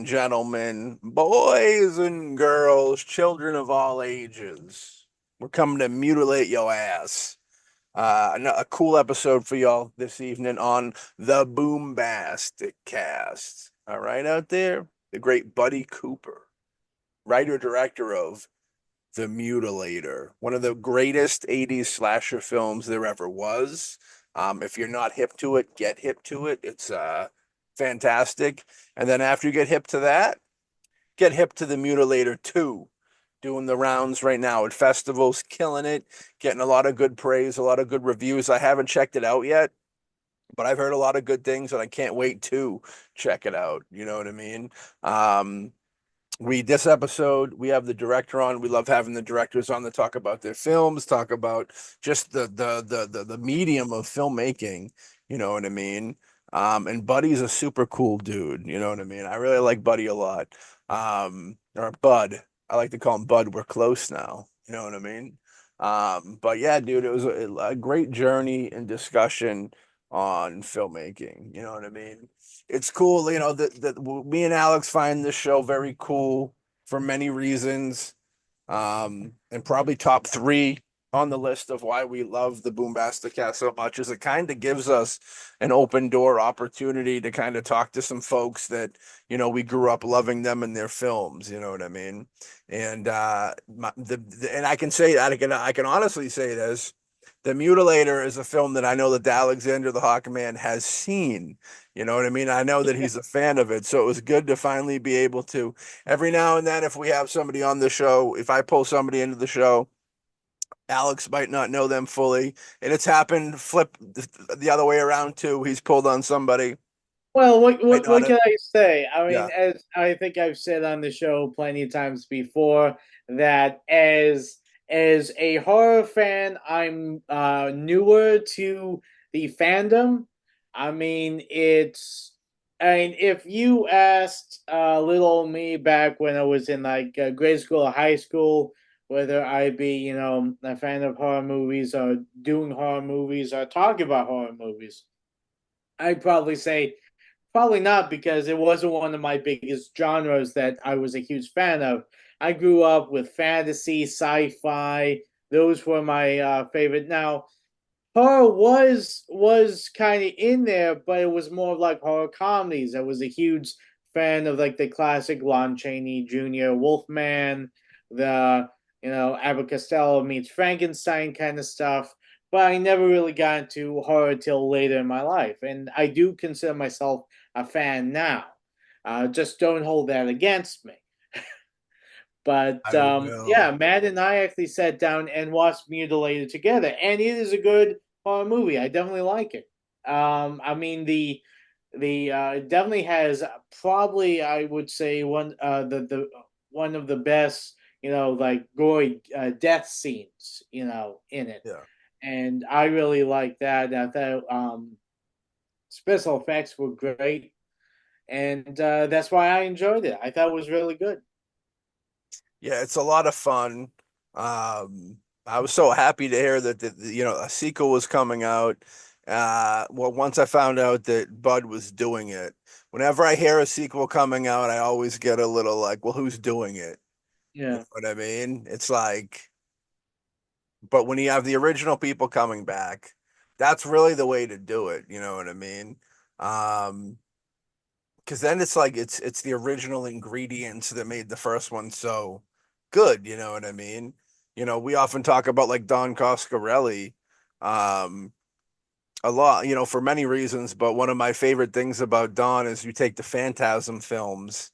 and gentlemen, boys and girls, children of all ages, we're coming to mutilate your ass. A cool episode for y'all this evening on the BoomBastiCAST. All right, out there, the great Buddy Cooper, writer director of The Mutilator, one of the greatest 80s slasher films there ever was. If you're not hip to it, get hip to it. It's fantastic. And then after you get hip to that, get hip to The Mutilator 2, doing the rounds right now at festivals, killing it, getting a lot of good praise, a lot of good reviews. I haven't checked it out yet, but I've heard a lot of good things and I can't wait to check it out. You know what I mean? Um, this episode we have the director on. We love having the directors on to talk about their films, talk about just the medium of filmmaking. You know what I mean? And Buddy's a super cool dude. You know what I mean? I really like Buddy a lot. Or Bud. I like to call him Bud. We're close now. You know what I mean? But yeah, dude, it was a great journey and discussion on filmmaking. You know what I mean? It's cool, you know, that me and Alex find this show very cool for many reasons. And probably top three on the list of why we love the Boombastic so much is it kind of gives us an open door opportunity to kind of talk to some folks that, you know, we grew up loving them and their films, you know what I mean? And and I can say that I can honestly say this. The Mutilator is a film that I know that Alexander the Hawk Man has seen. You know what I mean? I know that he's a fan of it. So it was good to finally be able to, every now and then, if we have somebody on the show, if I pull somebody into the show, Alex might not know them fully. And it's happened flip the other way around too. He's pulled on somebody. Well, Might not what have. can I say? I mean, Yeah. as I think I've said on the show plenty of times before, that as a horror fan, I'm newer to the fandom. I mean, I mean, if you asked little me back when I was in like grade school or high school, whether I'd be, you know, a fan of horror movies or doing horror movies or talking about horror movies, I'd probably say probably not, because it wasn't one of my biggest genres that I was a huge fan of. I grew up with fantasy, sci-fi. Those were my favorite. Now, horror was kind of in there, but it was more like horror comedies. I was a huge fan of like the classic Lon Chaney Jr. Wolfman, the Abbott Costello meets Frankenstein kind of stuff. But I never really got into horror till later in my life, and I do consider myself a fan now. Just don't hold that against me. But I yeah, will. Matt and I actually sat down and watched Mutilated together, and it is a good horror movie. I definitely like it. I mean the it definitely has probably, I would say, the one of the best, like gory death scenes in it, Yeah. and I really like that. I thought special effects were great, and that's why I enjoyed it. I thought it was really good. Yeah, it's a lot of fun. I was so happy to hear that you know, a sequel was coming out. Well, once I found out that Bud was doing it, whenever I hear a sequel coming out, I always get a little like, well, who's doing it? You know Yeah. what I mean? It's like, but when you have the original people coming back, that's really the way to do it. You know what I mean? Um, because then it's like it's the original ingredients that made the first one so good, you know what I mean? You know, we often talk about like Don Coscarelli, um, a lot, you know, for many reasons, but one of my favorite things about Don is you take the Phantasm films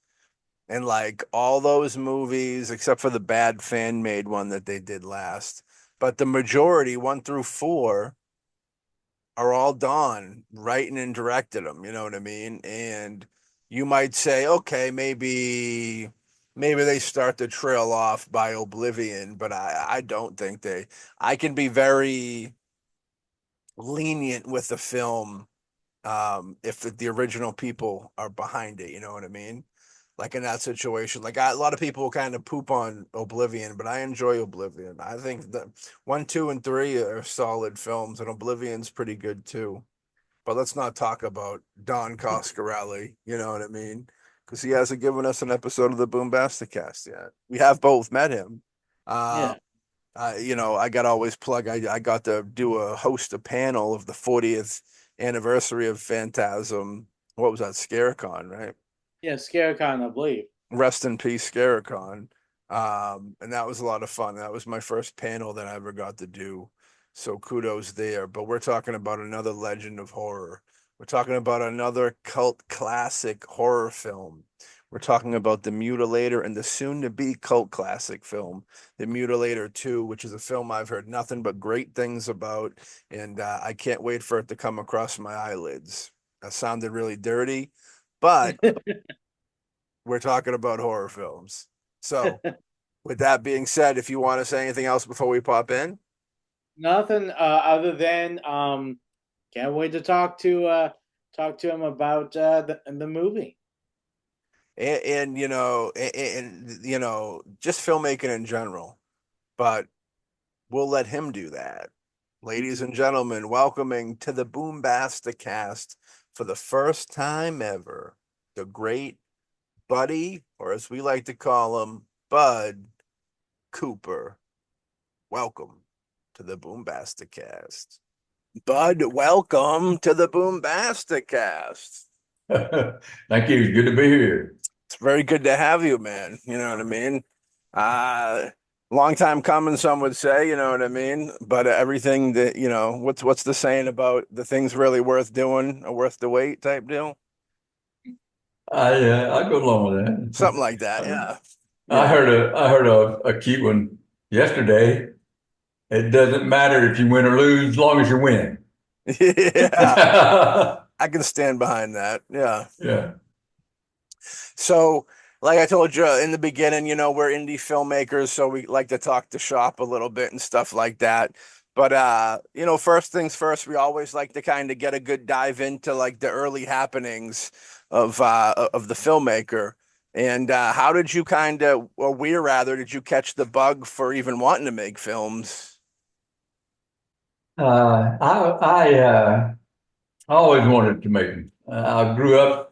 and like all those movies, except for the bad fan made one that they did last, but the majority, one through four, are all Don writing and directed them, you know what I mean? And you might say, okay, maybe they start to trail off by Oblivion, but I don't think they. I can be very lenient with the film if the original people are behind it, you know what I mean? Like in that situation, like a lot of people kind of poop on Oblivion, but I enjoy Oblivion. I think that one, two, and three are solid films, and Oblivion's pretty good too. But let's not talk about Don Coscarelli, you know what I mean? because he hasn't given us an episode of the BoomBastiCAST yet. We have both met him. Uh, Yeah. I got to always plug. I got to do host a panel of the 40th anniversary of Phantasm. What was that? Scarecon, right? Yeah, Scarecon, I believe. Rest in peace, Scarecon. And that was a lot of fun. That was my first panel that I ever got to do. So kudos there. But we're talking about another legend of horror. We're talking about another cult classic horror film. We're talking about The Mutilator and the soon to be cult classic film, The Mutilator 2, which is a film I've heard nothing but great things about. And I can't wait for it to come across my eyelids. That sounded really dirty, but we're talking about horror films. So, with that being said, if you want to say anything else before we pop in, Nothing other than can't wait to talk to him about the movie. and just filmmaking in general, but we'll let him do that. Ladies and gentlemen, welcoming to the BoomBastiCAST for the first time ever, the great Buddy, or as we like to call him, Bud Cooper. Welcome to the BoomBastiCAST. Bud, welcome to the BoomBastiCAST. Thank you. It's good to be here. It's very good to have you, man. You know what I mean? Uh, long time coming, some would say, you know what I mean? But everything that, what's the saying about the things really worth doing or worth the wait type deal? I go along with that. Something like that, yeah. I heard a cute one yesterday. It doesn't matter if you win or lose, as long as you win. Yeah, I can stand behind that. Yeah. Yeah. So, like I told you in the beginning, we're indie filmmakers, so we like to talk to shop a little bit and stuff like that. But first things first, we always like to kind of get a good dive into like the early happenings of the filmmaker. And how did you kind of, or where rather, did you catch the bug for even wanting to make films? I always wanted to make them. I grew up.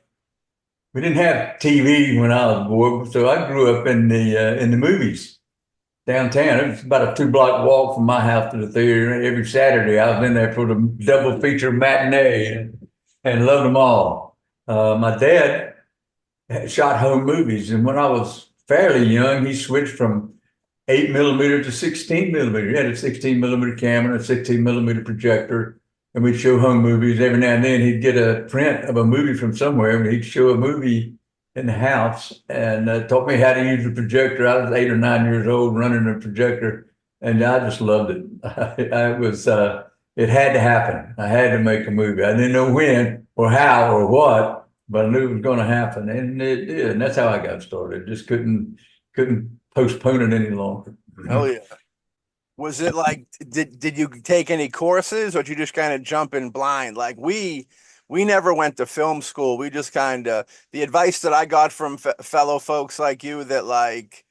We didn't have TV when I was a boy, so I grew up in the movies downtown. It was about a 2 block walk from my house to the theater. Every Saturday, I was in there for the double feature matinee and loved them all. My dad had shot home movies, and when I was fairly young, he switched from 8 millimeter to 16 millimeter. He had a 16 millimeter camera, a 16 millimeter projector, and we'd show home movies. Every now and then, he'd get a print of a movie from somewhere, and he'd show a movie in the house and taught me how to use the projector. I was 8 or 9 years old running a projector, and I just loved it. It had to happen. I had to make a movie. I didn't know when or how or what, but I knew it was going to happen, and it did. And that's how I got started. Just couldn't postpone it any longer. Hell yeah. Was it like did you take any courses or did you just kind of jump in blind? Like we never went to film school. We just kind of the advice that I got from fellow folks like you that like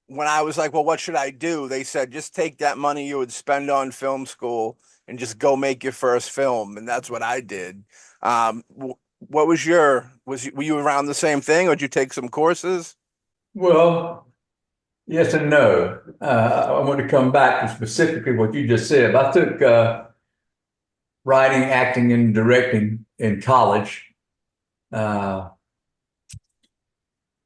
when I was like, well, what should I do? They said just take that money you would spend on film school and just go make your first film, and that's what I did. What was were you around the same thing or did you take some courses? Well, yes and no. I want to come back to specifically what you just said. I took writing, acting, and directing in college. Then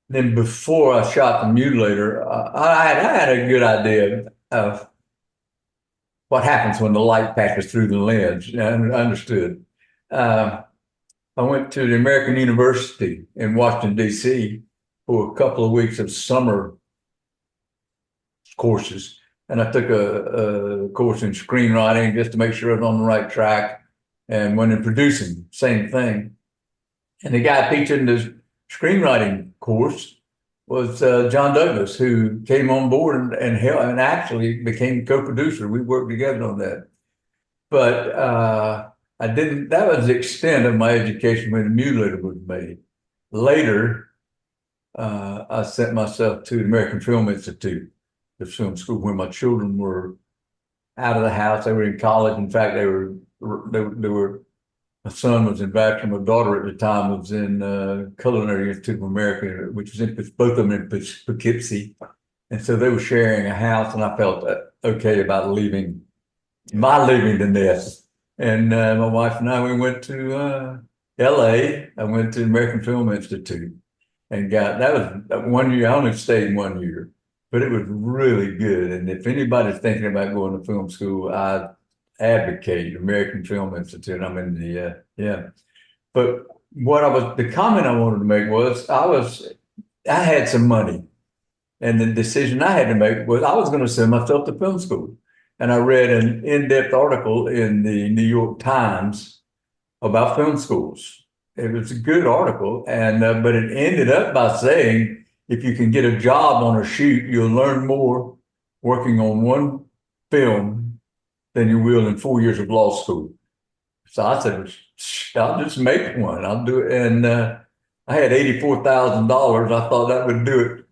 before I shot The Mutilator, I had a good idea of what happens when the light passes through the lens. I understood. I went to the American University in Washington, D.C. for a couple of weeks of summer courses. And I took a course in screenwriting just to make sure I was on the right track, and went in producing, same thing. And the guy teaching the screenwriting course was John Douglas, who came on board and actually became co-producer. We worked together on that. But I didn't, that was the extent of my education when The Mutilator was made. Later, I sent myself to the American Film Institute, the film school where my children were out of the house. They were in college. In fact, they were my son was in Bachelor, my daughter at the time was in Culinary Institute of America, which was in both of them in Poughkeepsie. And so they were sharing a house, and I felt okay about leaving the nest. And my wife and I, we went to LA. I went to the American Film Institute and that was 1 year. I only stayed 1 year, but it was really good. And if anybody's thinking about going to film school, I advocate American Film Institute. I'm in the yeah. But the comment I wanted to make was I had some money, and the decision I had to make was I was going to send myself to film school. And I read an in-depth article in the New York Times about film schools. It was a good article, and but it ended up by saying if you can get a job on a shoot, you'll learn more working on one film than you will in 4 years of law school. So I said, I'll just make one. I'll do it. And I had $84,000. I thought that would do it.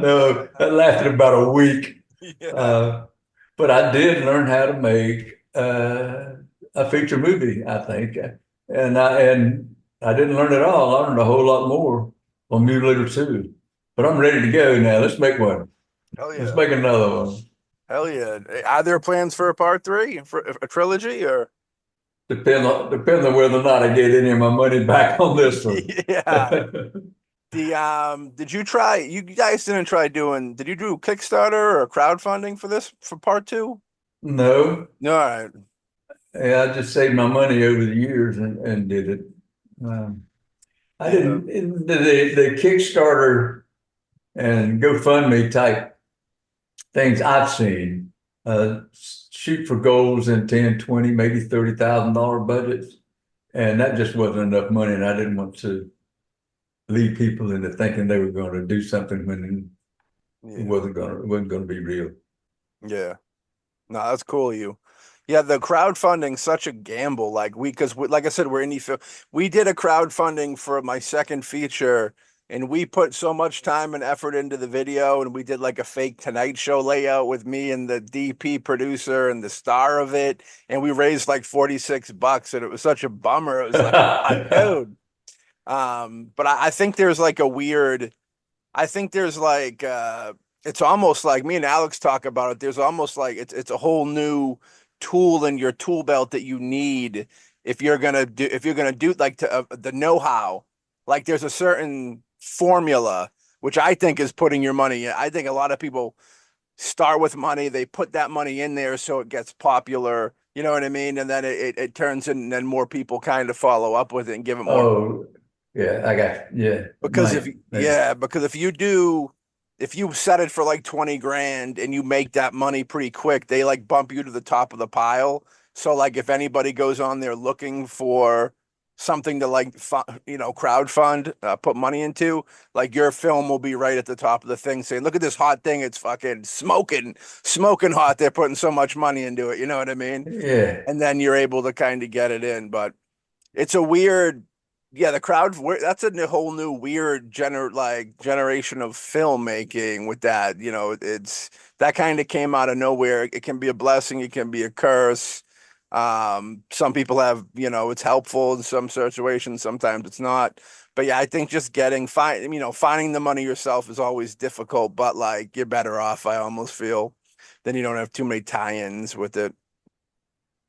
No, that lasted about a week. Yeah. But I did learn how to make a feature movie, I think. And I didn't learn it all. I learned a whole lot more on Mutilator 2. But I'm ready to go now. Let's make one. Hell yeah. Let's make another one. Hell yeah. Are there plans for a part 3, for a trilogy, or? Depends on whether or not I get any of my money back on this one. Yeah. Did you guys didn't try did you do Kickstarter or crowdfunding for part 2? No. No, all right. Yeah, I just saved my money over the years and did it. I didn't the Kickstarter and GoFundMe type things I've seen shoot for goals in 10, 20, maybe $30,000 budgets. And that just wasn't enough money, and I didn't want to lead people into thinking they were going to do something when it wasn't going to be real. Yeah. No, that's cool of you. Yeah, the crowdfunding's such a gamble. Like like I said, we're indie film. We did a crowdfunding for my second feature, and we put so much time and effort into the video, and we did like a fake Tonight Show layout with me and the DP producer and the star of it, and we raised like $46, and it was such a bummer. It was like, dude. But I think there's like it's almost like me and Alex talk about it. There's almost like it's a whole new tool in your tool belt that you need if you're gonna do like the know-how. Like there's a certain formula which I think is putting your money in. I think a lot of people start with money, they put that money in there so it gets popular. You know what I mean? And then it turns in, and then more people kind of follow up with it and give it more. Oh, yeah, I got Because if you set it for like 20 grand and you make that money pretty quick, they like bump you to the top of the pile. So like if anybody goes on there looking for something to like crowdfund, put money into, like your film will be right at the top of the thing saying, look at this hot thing, it's fucking smoking hot, they're putting so much money into it, you know what I mean? Yeah. And then you're able to kind of get it in. But it's a weird, the crowd, that's a whole new weird generation of filmmaking with that. It's that kind of came out of nowhere. It can be a blessing, it can be a curse. Some people have, it's helpful in some situations, sometimes it's not. But yeah, I think just finding the money yourself is always difficult, but like you're better off, I almost feel. Then you don't have too many tie-ins with it.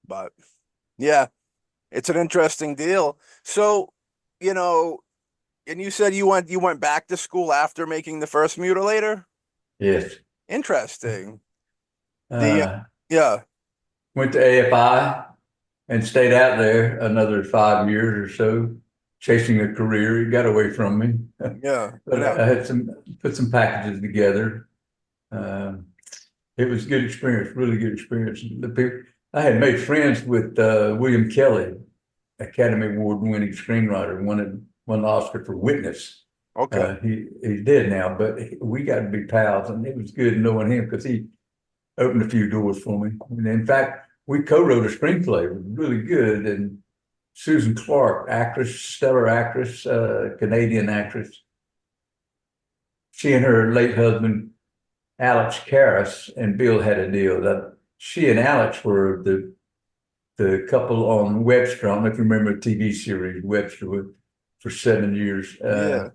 But yeah, it's an interesting deal. So, and you said you went back to school after making the first Mutilator? Yes. Interesting. Yeah. Went to AFI and stayed out there another 5 years or so, chasing a career. He got away from me. Yeah. But I had put some packages together. It was a good experience, really good experience. I had made friends with William Kelly, Academy Award winning screenwriter, won the Oscar for Witness. Okay. He's dead now, but we got to be pals, and it was good knowing him because he opened a few doors for me. And in fact, we co-wrote a screenplay. It was really good. And Susan Clark, actress, stellar actress, Canadian actress. She and her late husband, Alex Karras, and Bill had a deal that she and Alex were the the couple on Webster. I don't know if you remember a TV series, Webster, for 7 years. Yeah.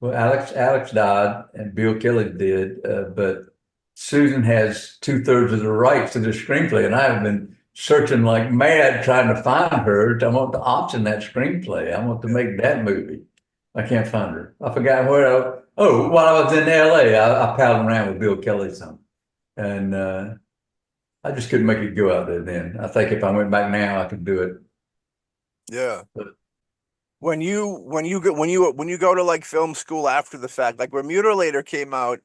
Well, Alex died and Bill Kelly did, but Susan has 2/3 of the rights to the screenplay, and I have been searching like mad trying to find her. I want to option that screenplay. I want to make that movie. I can't find her. I forgot where. While I was in LA, I paddled around with Bill Kelly some, and I just couldn't make it go out there then. I think if I went back now, I could do it. Yeah. But When you go to like film school after the fact, like when Mutilator came out,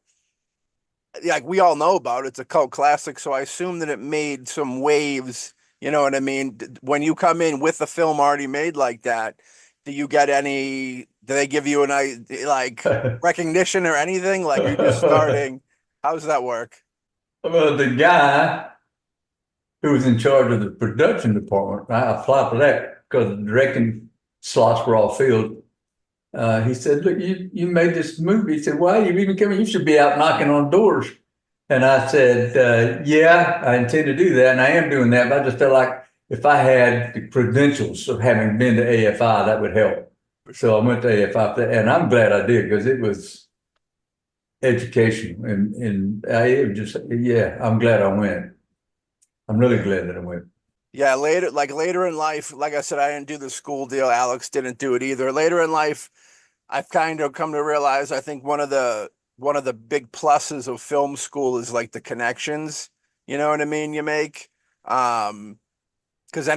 like we all know about it, it's a cult classic, so I assume that it made some waves, you know what I mean? When you come in with a film already made like that, do they give you like recognition or anything? Like you're just starting, how does that work? well, the guy who was in charge of the production department, I applied for that because the directing slots were all filled. He said, "Look, you made this movie." He said, "Why are you even coming? You should be out knocking on doors." And I said, "Yeah, I intend to do that, and I am doing that. But I just felt like if I had the credentials of having been to AFI, that would help." So I went to AFI, and I'm glad I did because it was educational, and it was just, yeah, I'm glad I went. I'm really glad that I went. Yeah, later in life, like I said, I didn't do the school deal. Alex didn't do it either. Later in life, I've kind of come to realize I think one of the big pluses of film school is like the connections, you know what I mean, you make. Because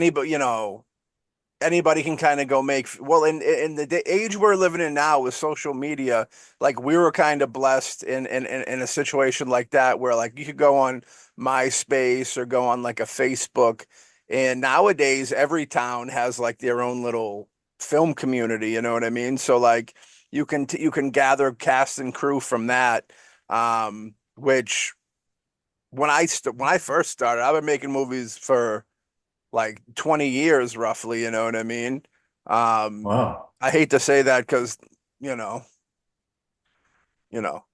anybody can kind of go make, well, in the age we're living in now with social media, like we were kind of blessed in a situation like that where like you could go on MySpace or go on like a Facebook, and nowadays every town has like their own little film community, you know what I mean? So like you can gather cast and crew from that, which when I first started, I've been making movies for like 20 years roughly, you know what I mean? Wow. I hate to say that because, you know, you know,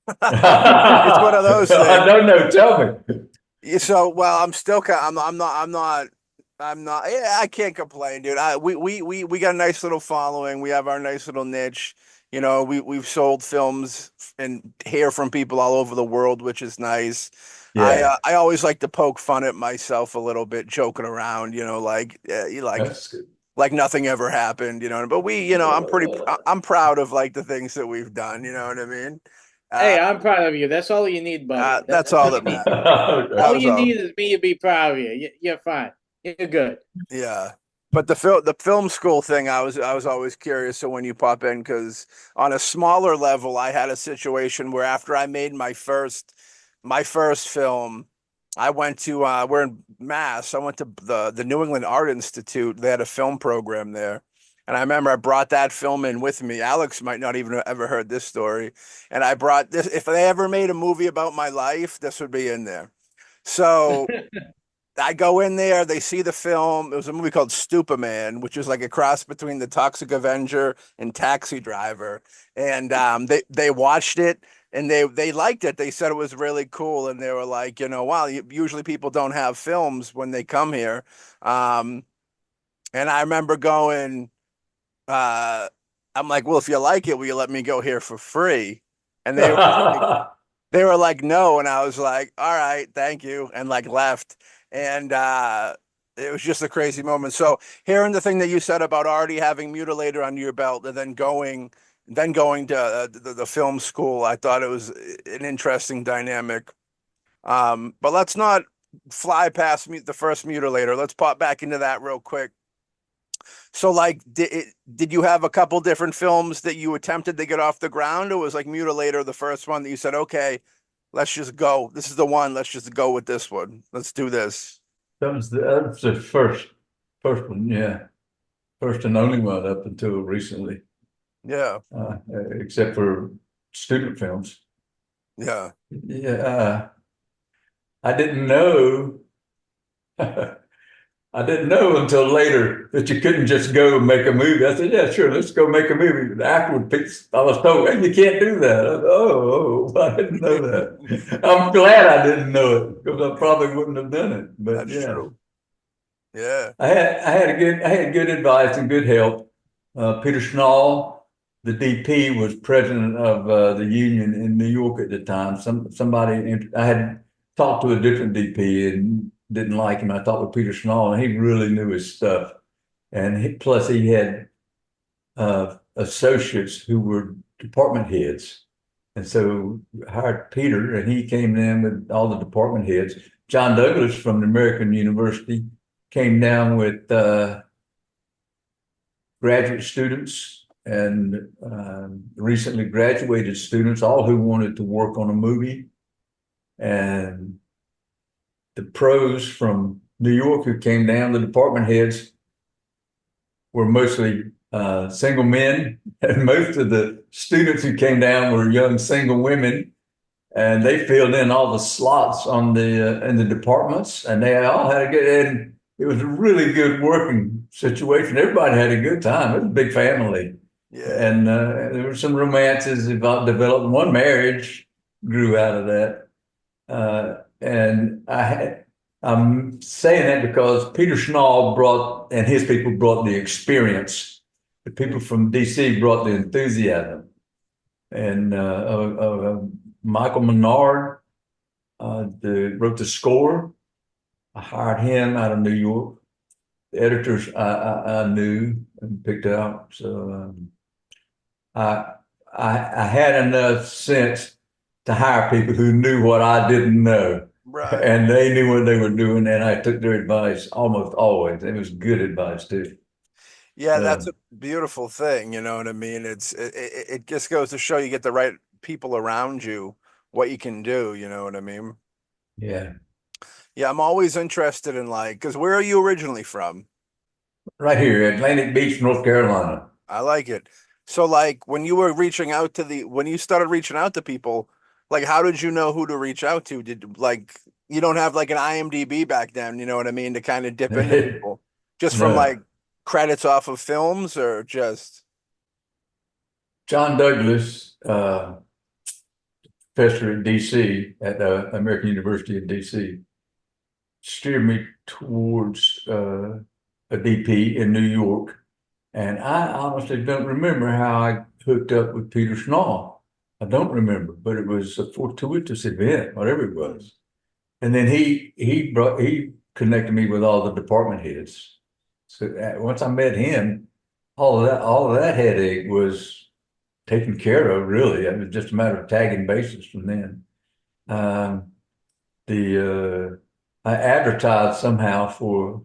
it's one of those I things. don't know. Tell me. So, well, I'm still I'm not, yeah, I can't complain, dude. We got a nice little following. We have our nice little niche. You know, we've sold films and hear from people all over the world, which is nice. Yeah, I always like to poke fun at myself a little bit, joking around, you know, like that's good. like nothing ever happened, you know. But I'm proud of like the things that we've done, you know what I mean? Hey, Uh, I'm proud of you. That's all you need, buddy. that's That's all all that you need. matters. That All was you all. need is me to be proud of you. You're fine. You're good. Yeah. But the film school thing, I was always curious. So when you pop in, because on a smaller level, I had a situation where after I made my first film, I went to we're in Mass. I went to the New England Art Institute. They had a film program there. And I remember I brought that film in with me. Alex might not even have ever heard this story. And I brought this, if they ever made a movie about my life, this would be in there. So I go in there, they see the film. It was a movie called Stupaman, which is like a cross between The Toxic Avenger and Taxi Driver. And they watched it and they liked it. They said it was really cool, and they were like, wow, usually people don't have films when they come here. Um, and I remember going, uh, I'm like, well, if you like it, will you let me go here for free? And they were like, no. And I was like, all right, thank you. And like left. And it was just a crazy moment. So hearing the thing that you said about already having Mutilator under your belt and then going to the film school, I thought it was an interesting dynamic. But let's not fly past the first Mutilator. Let's pop back into that real quick. So, like, did you have a couple different films that you attempted to get off the ground, or was like Mutilator the first one that you said, okay, let's just go. This is the one. Let's just go with this one. Let's do this. That was the first one. Yeah, first and only one up until recently, Yeah, except for student films. yeah. Yeah, I didn't know. I didn't know until later that you couldn't just go and make a movie. I said, "Yeah, sure, let's go make a movie." The afterward I was told, "Hey, you can't do that." I didn't know that. I'm glad I didn't know it because I probably wouldn't have done it. But That's yeah, true. Yeah. I had good advice and good help. Peter Schnall, the DP, was president of the union in New York at the time. I had talked to a different DP and didn't like him. I talked with Peter Schnall, and he really knew his stuff. And plus, he had associates who were department heads. And so hired Peter, and he came in with all the department heads. John Douglas from the American University came down with graduate students and recently graduated students, all who wanted to work on a movie. And the pros from New York who came down, the department heads, were mostly single men, and most of the students who came down were young single women, and they filled in all the slots on the in the departments, and they all had a good. And it was a really good working situation. Everybody had a good time. It was a big family, Yeah. and there were some romances developed. One marriage grew out of that, and I'm saying that because Peter Schnall brought, and his people brought the experience. The people from DC brought the enthusiasm. And Michael Menard wrote the score. I hired him out of New York. The editors I knew and picked out. So I had enough sense to hire people who knew what I didn't know. Right. And they knew what they were doing, and I took their advice almost always. It was good advice too. Yeah, that's a beautiful thing, you know what I mean? It just goes to show you get the right people around you, what you can do, you know what I mean? Yeah, Yeah, I'm always interested in like, because where are you originally from? right here, Atlantic Beach, North Carolina. I like it. So like when you were reaching out to when you started reaching out to people, like how did you know who to reach out to? Did like you don't have like an IMDb back then, you know what I mean, to kind of dip into people just from No, like credits off of films or just John Douglas, professor at DC at American University in DC, steered me towards a DP in New York. And I honestly don't remember how I hooked up with Peter Schnall. I don't remember, but it was a fortuitous event, whatever it was. And then he connected me with all the department heads. So once I met him, all of that headache was taken care of. Really, it was just a matter of tagging bases from then. Um, I advertised somehow for.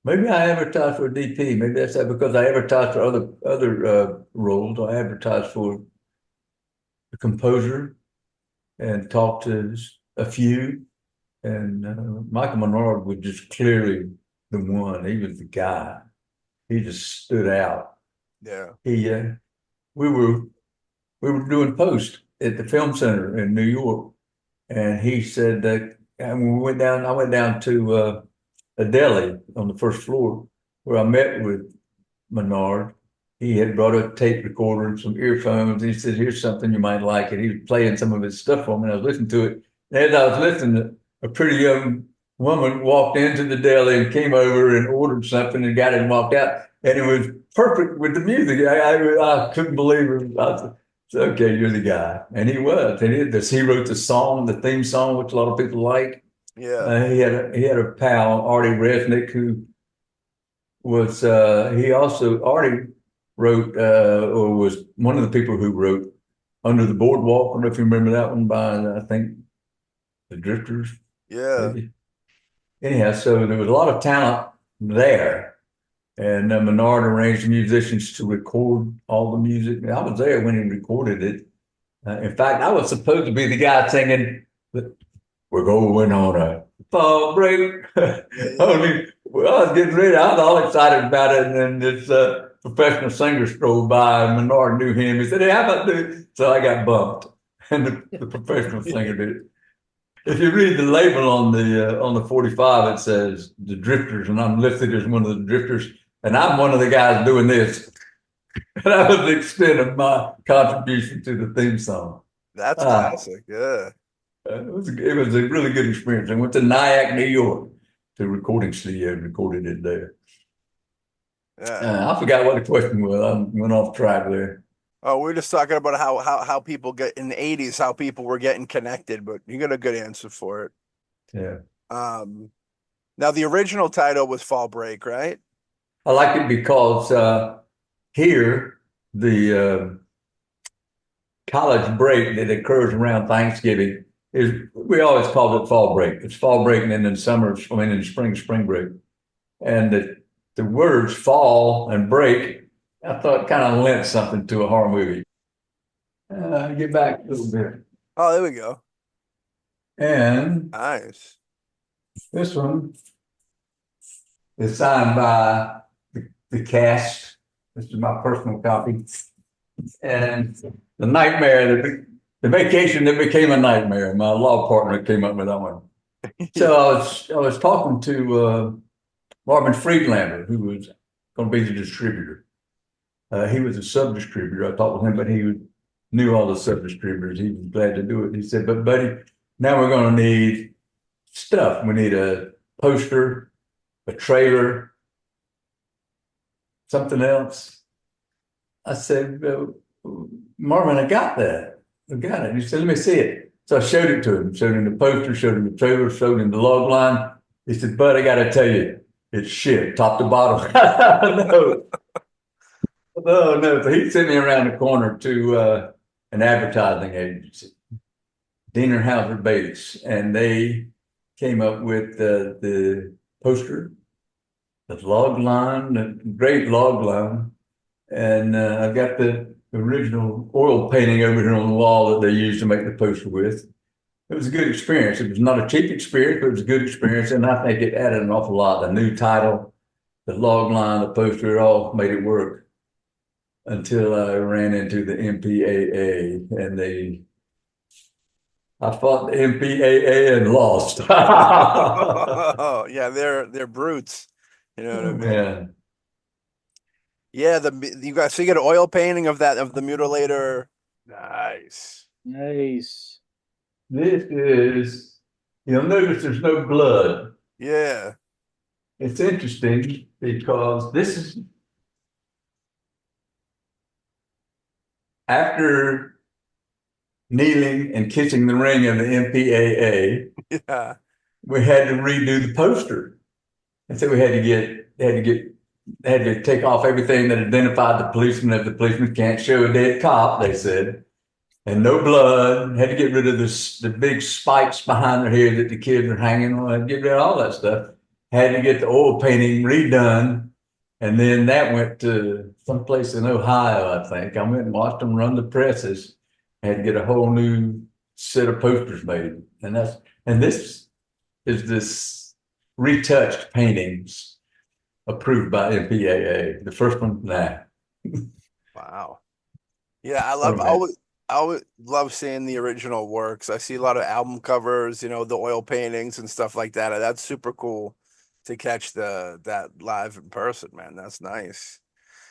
Maybe I advertised for a DP. Maybe that's that because I advertised for other roles. I advertised for a composer and talked to a few. And Michael Menard was just clearly the one. He was the guy. He just stood out. yeah. He we were doing post at the Film Center in New York, and he said that. And when we went down, I went down to a deli on the first floor where I met with Menard. He had brought a tape recorder and some earphones. He said, "Here's something you might like." And he was playing some of his stuff for me, and I was listening to it. And as I was listening, a pretty young woman walked into the deli and came over and ordered something and got it and walked out. And it was perfect with the music. I couldn't believe it. I said, "Okay, you're the guy." And he was. And he wrote the song, the theme song, which a lot of people like. Yeah. He had a pal, Artie Resnick, who was he also Artie wrote or was one of the people who wrote Under the Boardwalk. I don't know if you remember that one by I think the Drifters. Yeah. Maybe. Anyhow, so there was a lot of talent there, and Menard arranged musicians to record all the music. I was there when he recorded it. In fact, I was supposed to be the guy singing, "We're going on a fall break." Only, well, I was getting ready. I was all excited about it, and then this professional singer strolled by, and Menard knew him. He said, "Hey, how about this?" So I got bumped, and the professional singer did it. If you read the label on the 45, it says the Drifters, and I'm listed as one of the Drifters, and I'm one of the guys doing this. And that was the extent of my contribution to the theme song. That's classic. Yeah. It was a really good experience. I went to Nyack, New York. the recording studio and recorded it there. Yeah. I forgot what the question was. I went off track there. Oh, we're just talking about how people get in the 80s, how people were getting connected, but you got a good answer for it. Yeah. Now the original title was Fall Break, right? I like it because here, the college break that occurs around Thanksgiving we always called it fall break. It's fall break and then in summer, I mean in spring break. And the words fall and break, I thought kind of lent something to a horror movie. Get back a little bit. Oh, there we go. And Nice. this one is signed by the cast. This is my personal copy. And the nightmare, the vacation that became a nightmare. My law partner came up with that one. So I was talking to Marvin Friedlander, who was going to be the distributor. He was a sub-distributor. I talked with him, but he knew all the sub-distributors. He was glad to do it. He said, but buddy, now we're going to need stuff. We need a poster, a trailer, something else. I said, Marvin, I got that. I got it. He said, let me see it. So I showed it to him, showed him the poster, showed him the trailer, showed him the log line. He said, bud, I got to tell you, it's shit, top to bottom. No. So he sent me around the corner to an advertising agency, Diener Hauser Bates, and they came up with the poster, the log line, the great log line. And I've got the original oil painting over here on the wall that they used to make the poster with. It was a good experience. It was not a cheap experience, but it was a good experience. And I think it added an awful lot. The new title, the log line, the poster, it all made it work until I ran into the MPAA and I fought the MPAA and lost. Oh, yeah, they're brutes. You know what I mean? Yeah. Yeah, you get an oil painting of the Mutilator. Nice. Nice. This is, you'll notice there's no blood. Yeah. It's interesting because this is after kneeling and kissing the ring of the MPAA. Yeah. We had to redo the poster. And so we had to take off everything that identified the policeman. If the policeman can't show a dead cop, they said, and no blood. Had to get rid of the big spikes behind their head that the kids are hanging on. Had to get rid of all that stuff. Had to get the oil painting redone. And then that went to someplace in Ohio, I think. I went and watched them run the presses. Had to get a whole new set of posters made. And this is this retouched paintings approved by MPAA. The first one, nah. Wow. Yeah, I always love seeing the original works. I see a lot of album covers, the oil paintings and stuff like that. That's super cool to catch that live in person, man. That's nice.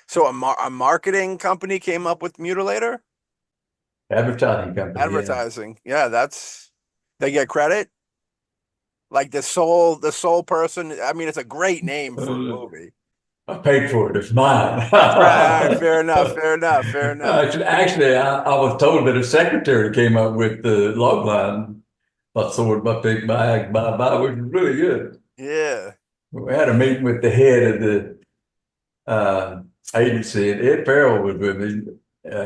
So a marketing company came up with Mutilator? Advertising company. Advertising. Yeah, they get credit. Like the sole person. I mean, it's a great name for a movie. I paid for it. It's mine. Right, fair enough. Actually, I was told that a secretary came up with the log line, my sword, my pick, my axe, bye, which was really good. Yeah. We had a meeting with the head of the agency, and Ed Farrell was with me.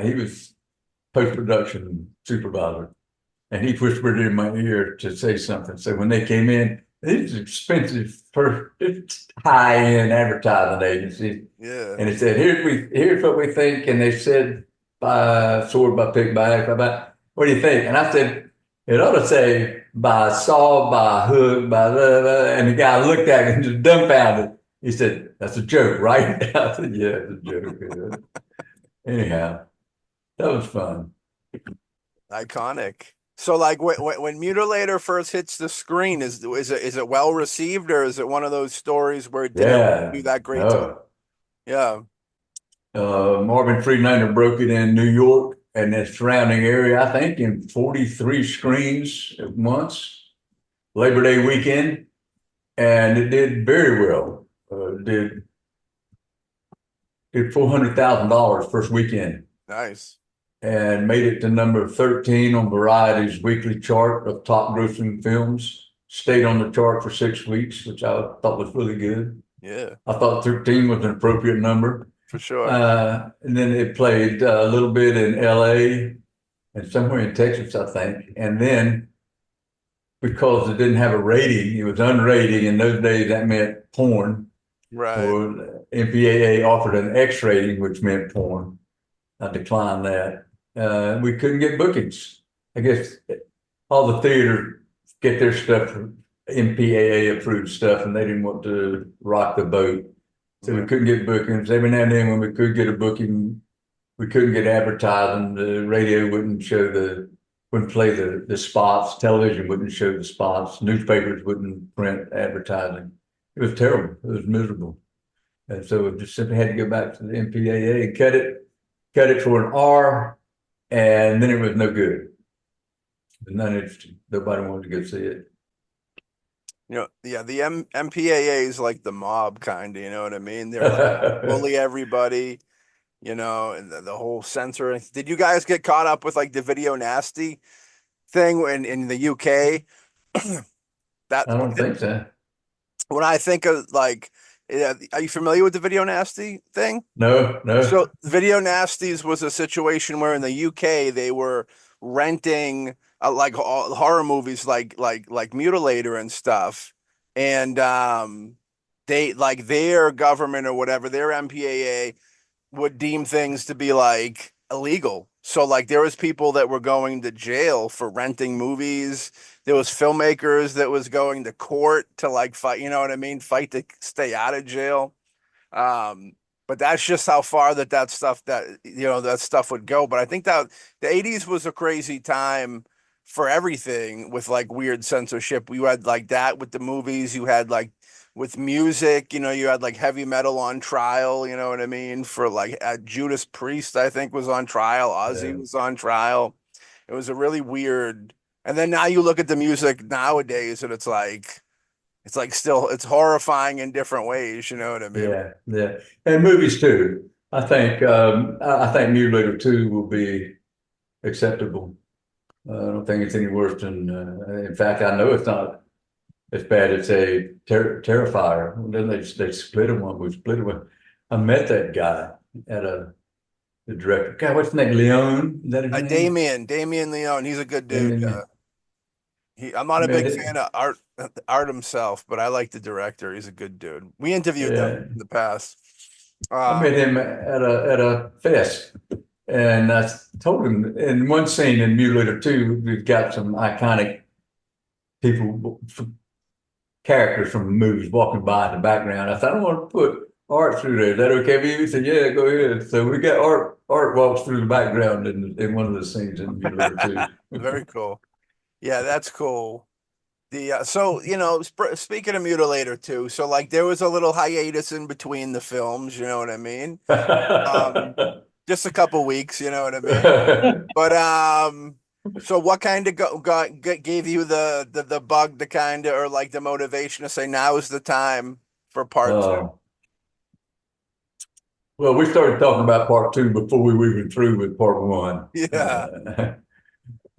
He was post-production supervisor, and he whispered in my ear to say something. So when they came in, these expensive, high-end advertising agencies. Yeah. And he said, here's what we think. And they said, by sword, by pick, by axe, by what do you think? And I said, it ought to say by saw, by hook, by blah, blah. And the guy looked at me and just dumbfounded. He said, that's a joke, right? I said, yeah, it's a joke. Anyhow, that was fun. Iconic. So, like, when Mutilator first hits the screen, is it well received, or is it one of those stories where it didn't do that great? Yeah. Marvin Friedlander broke it in New York and the surrounding area, I think, in 43 screens at once, Labor Day weekend. and it did very well. Did $400,000 first weekend, Nice. and made it to number 13 on Variety's weekly chart of top grossing films. Stayed on the chart for 6 weeks, which I thought was really good. Yeah, I thought 13 was an appropriate number. for sure. And then it played a little bit in LA and somewhere in Texas, I think. And then because it didn't have a rating, it was unrated. In those days, that meant porn. Right. Or MPAA offered an X rating, which meant porn. I declined that. We couldn't get bookings. I guess all the theaters get their stuff from MPAA approved stuff, and they didn't want to rock the boat. So we couldn't get bookings. Every now and then when we could get a booking, we couldn't get advertising. The radio wouldn't play the spots. Television wouldn't show the spots. Newspapers wouldn't print advertising. It was terrible. It was miserable. And so we just simply had to go back to the MPAA and cut it for an R, and then it was no good. None interesting. Nobody wanted to go see it. Yeah, the MPAA is like the mob kind of, you know what I mean? They're like bully everybody, and the whole censor. Did you guys get caught up with like the video nasty thing in the UK? I don't think so. When I think of like, are you familiar with the video nasty thing? No. So video nasties was a situation where in the UK they were renting like horror movies like Mutilator and stuff, and they like their government or whatever, their MPAA would deem things to be like illegal. So like there was people that were going to jail for renting movies. There was filmmakers that was going to court to like fight, you know what I mean? Fight to stay out of jail. But that's just how far that stuff would go. But I think that the 80s was a crazy time for everything with like weird censorship. You had like that with the movies. You had like with music, you had like heavy metal on trial, you know what I mean? For like Judas Priest, I think was on trial. Ozzy was on trial. It was a really weird. And then now you look at the music nowadays and it's like still, it's horrifying in different ways. You know what I mean? Yeah. And movies too. I think Mutilator 2 will be acceptable. I don't think it's any worse than, in fact, I know it's not as bad as a Terrifier. Then they split them when we split them. I met that guy the director. God, what's his name? Leon? Is that his name? Damian Leone. He's a good dude. I'm not a big fan of art himself, but I like the director. He's a good dude. We interviewed him in the past. I met him at a fest, and I told him in one scene in Mutilator 2, we've got some iconic characters from movies walking by in the background. I said, I don't want to put art through there. Is that okay with you? He said, yeah, go ahead. So we got art walks through the background in one of the scenes in Mutilator 2. Very cool. Yeah, that's cool. So speaking of Mutilator 2, so like there was a little hiatus in between the films, you know what I mean? Just a couple weeks, you know what I mean? But so what kind of gave you the bug to kind of, or like the motivation to say now is the time for part 2? Well, we started talking about part 2 before we were even through with part 1. Yeah.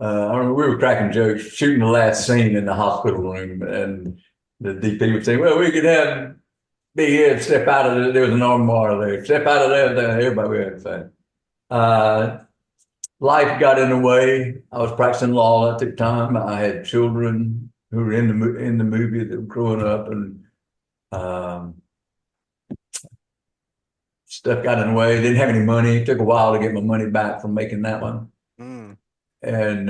I remember we were cracking jokes, shooting the last scene in the hospital room, and the DP would say, well, we could have Big Ed step out of it. There was an armoire there. Step out of there. Everybody would have to say. Life got in the way. I was practicing law at the time. I had children who were in the movie that were growing up, and stuff got in the way. Didn't have any money. It took a while to get my money back from making that one. And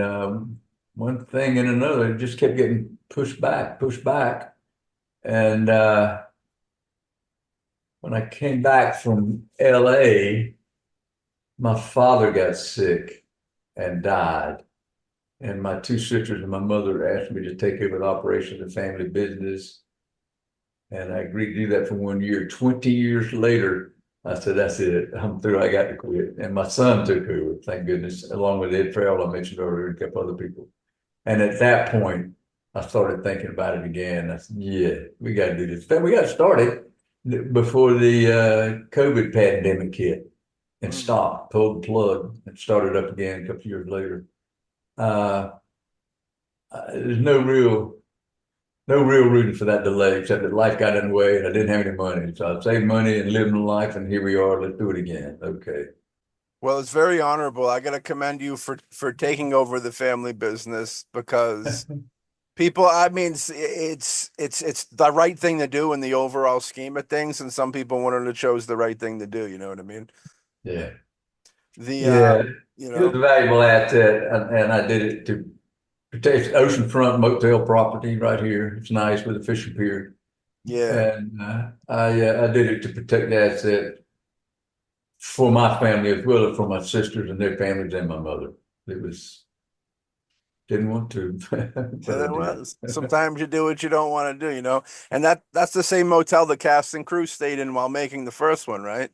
one thing and another, it just kept getting pushed back. And when I came back from LA, my father got sick and died. And my 2 sisters and my mother asked me to take over the operation of the family business. And I agreed to do that for 1 year. 20 years later, I said, that's it. I'm through. I got to quit. And my son took over, thank goodness, along with Ed Farrell, I mentioned earlier, and a couple other people. And at that point, I started thinking about it again. I said, yeah, we got to do this. We got started before the COVID pandemic hit and Mm. stopped, pulled the plug, and started up again a couple of years later. Uh, there's no real reason for that delay, except that life got in the way and I didn't have any money. So I saved money and lived my life, and here we are. Let's do it again. Okay. Well, it's very honorable. I got to commend you for taking over the family business because people, I mean, it's the right thing to do in the overall scheme of things, and some people wouldn't have chose the right thing to do. You know what I mean? Yeah. The Yeah. you It was know, a valuable asset, and I did it to protect oceanfront motel property right here. It's nice with a fishing pier. yeah. And I did it to protect the asset for my family as well as for my sisters and their families and my mother. It was didn't want to, but I Yeah, did. well, sometimes you do what you don't want to do, and that's the same motel the cast and crew stayed in while making the first one, right?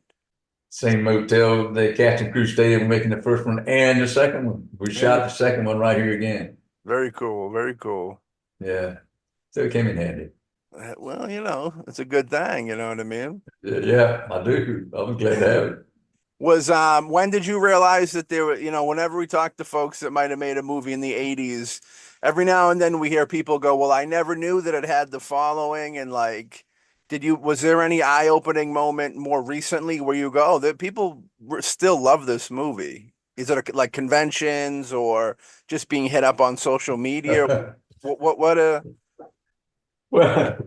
Same motel the cast and crew stayed in making the first one and the second one. We shot And the second one right here again. very cool, very cool. Yeah. So it came in handy. Well, it's a good thing, you know what I mean? Yeah, I do. I was glad to have it. Was when did you realize that there were, whenever we talk to folks that might have made a movie in the 80s, every now and then we hear people go, "Well, I never knew that it had the following," and like was there any eye-opening moment more recently where you go, "Oh, that people still love this movie?" Is it like conventions or just being hit up on social media? What Well,